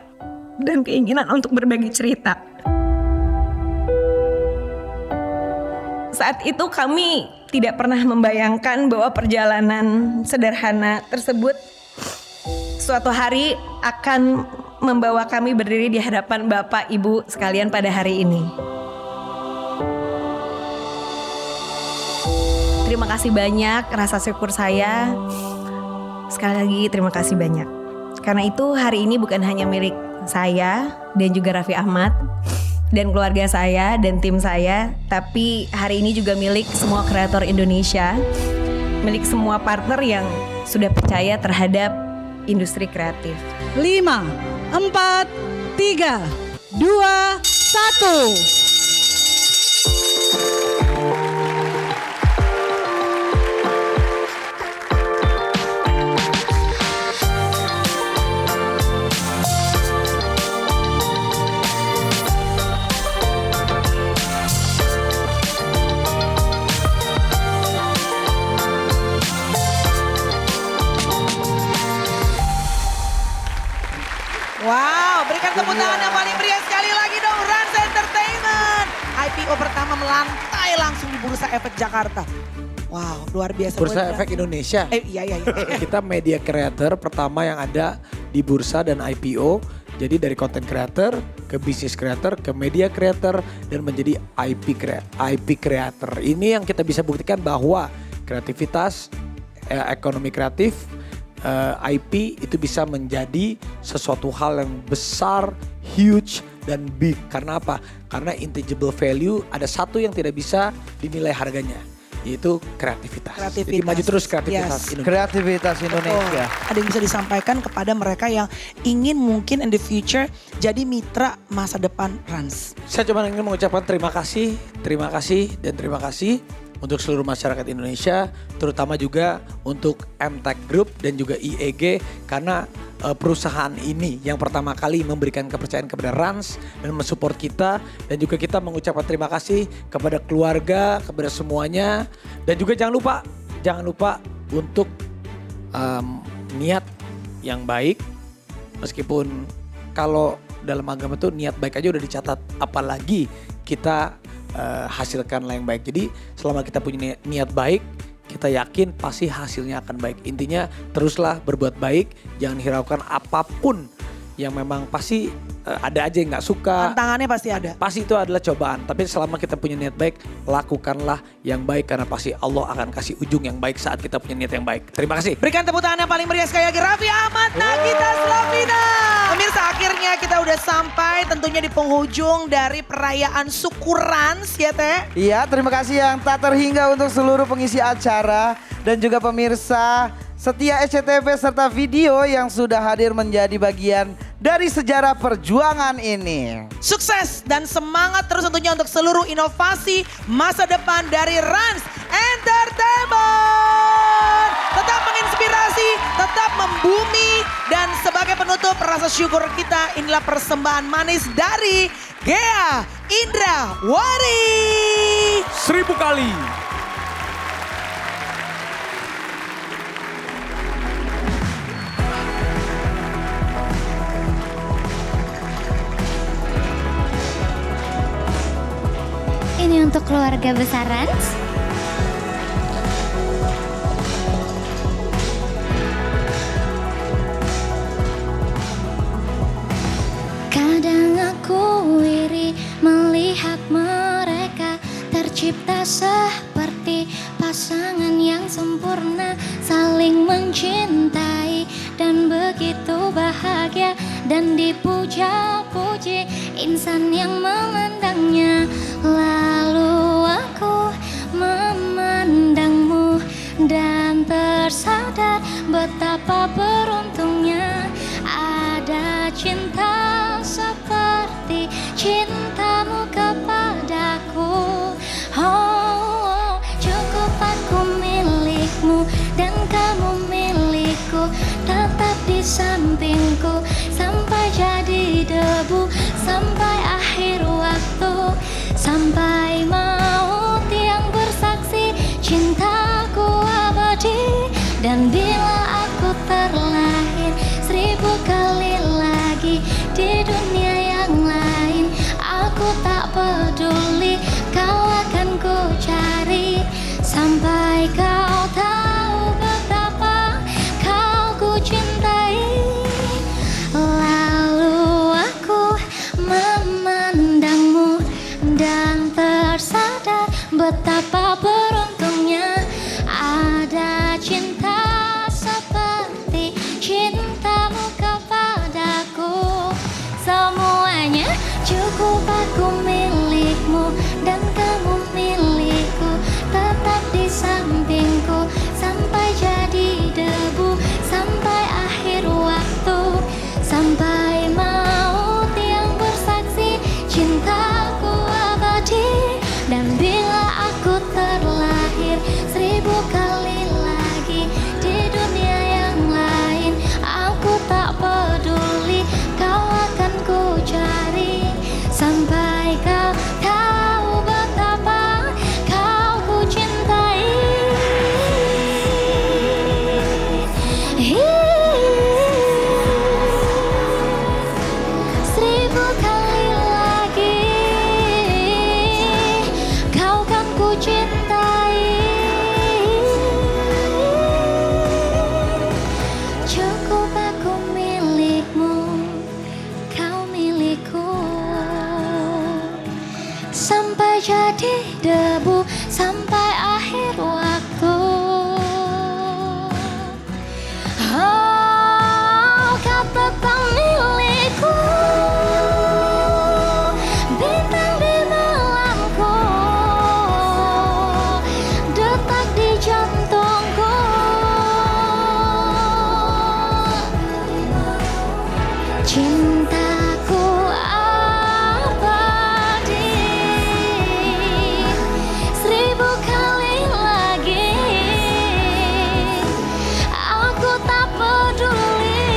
dan keinginan untuk berbagi cerita. Saat itu kami tidak pernah membayangkan bahwa perjalanan sederhana tersebut suatu hari akan membawa kami berdiri di hadapan Bapak Ibu sekalian pada hari ini. Terima kasih banyak, rasa syukur saya. Sekali lagi terima kasih banyak. Karena itu hari ini bukan hanya milik saya dan juga Raffi Ahmad dan keluarga saya dan tim saya, tapi hari ini juga milik semua kreator Indonesia, milik semua partner yang sudah percaya terhadap industri kreatif. 5, 4, 3, 2, 1. Wow, berikan tepuk tangan yang paling meriah sekali lagi dong, Rans Entertainment. IPO pertama melantai langsung di Bursa Efek Jakarta. Wow, luar biasa. Bursa Efek Indonesia. Iya. Kita media creator pertama yang ada di bursa dan IPO. Jadi dari content creator ke business creator ke media creator dan menjadi IP creator. Ini yang kita bisa buktikan bahwa kreativitas, ekonomi kreatif, IP itu bisa menjadi sesuatu hal yang besar, huge dan big. Karena apa? Karena intangible value ada satu yang tidak bisa dinilai harganya, yaitu kreativitas. Jadi maju terus kreativitas Indonesia. Kreativitas Indonesia. Ada yang bisa disampaikan kepada mereka yang ingin mungkin in the future jadi mitra masa depan Rans? Saya cuma ingin mengucapkan terima kasih untuk seluruh masyarakat Indonesia, terutama juga untuk MTech Group dan juga IEG, karena perusahaan ini yang pertama kali memberikan kepercayaan kepada Rans dan mensupport kita, dan juga kita mengucapkan terima kasih kepada keluarga, kepada semuanya, dan juga jangan lupa untuk niat yang baik, meskipun kalau dalam agama itu niat baik aja udah dicatat, apalagi kita hasilkanlah yang baik. Jadi selama kita punya niat baik, kita yakin pasti hasilnya akan baik. Intinya teruslah berbuat baik, jangan hiraukan apapun yang memang pasti ada aja yang gak suka. Tantangannya pasti ada. Pasti itu adalah cobaan. Tapi selama kita punya niat baik, lakukanlah yang baik karena pasti Allah akan kasih ujung yang baik saat kita punya niat yang baik. Terima kasih. Berikan tepuk tangan yang paling meriah sekali lagi, Raffi Ahmad, Nagita Slavina. Pemirsa, akhirnya kita udah sampai tentunya di penghujung dari perayaan Syukurans ya Teh. Iya, terima kasih yang tak terhingga untuk seluruh pengisi acara dan juga pemirsa setia SCTV serta video yang sudah hadir menjadi bagian dari sejarah perjuangan ini. Sukses dan semangat terus tentunya untuk seluruh inovasi masa depan dari Rans Entertainment. Tetap menginspirasi, tetap membumi, dan sebagai penutup rasa syukur kita, inilah persembahan manis dari Ghea Indrawari. 1000 kali. Ini untuk keluarga besar Rans. Kadang aku iri melihat mereka tercipta seperti pasangan yang sempurna, saling mencintai dan begitu bahagia dan dipuja-puji insan yang memandangnya. Lalu aku memandangmu dan tersadar betapa beruntungnya ada cinta seperti cintamu kepadaku. Oh, cukup aku milikmu dan kamu milikku, tetap di sampingku sampai jadi debu, sampai akhir waktu, sampai maut yang bersaksi cintaku abadi. Dan bila aku terlahir 1000 kali lagi di dunia yang lain, aku tak peduli, kau akan ku cari. betapa beruntungnya ada cinta seperti cintamu kepadaku. Semuanya cukup aku milikmu dan kamu milikku. Tetap di sampingku sampai jadi debu, sampai akhir waktu, sampai maut yang bersaksi cintaku abadi. Dan bila aku terlahir 1000 kali lagi di dunia yang lain, aku tak peduli, kau akan ku cari sampai kau tahu betapa kau ku cintai. 1000 kali lagi kau kan ku cintai. Cukup aku milikmu, kau milikku, sampai jadi debu, sampai akhir waktu. Oh, kau tetap milikku, bintang di malamku, detak di jantungku. Cintaku abadi 1000 kali lagi. Aku tak peduli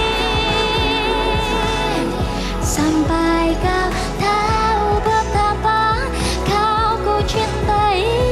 sampai kau tahu betapa kau ku cintai.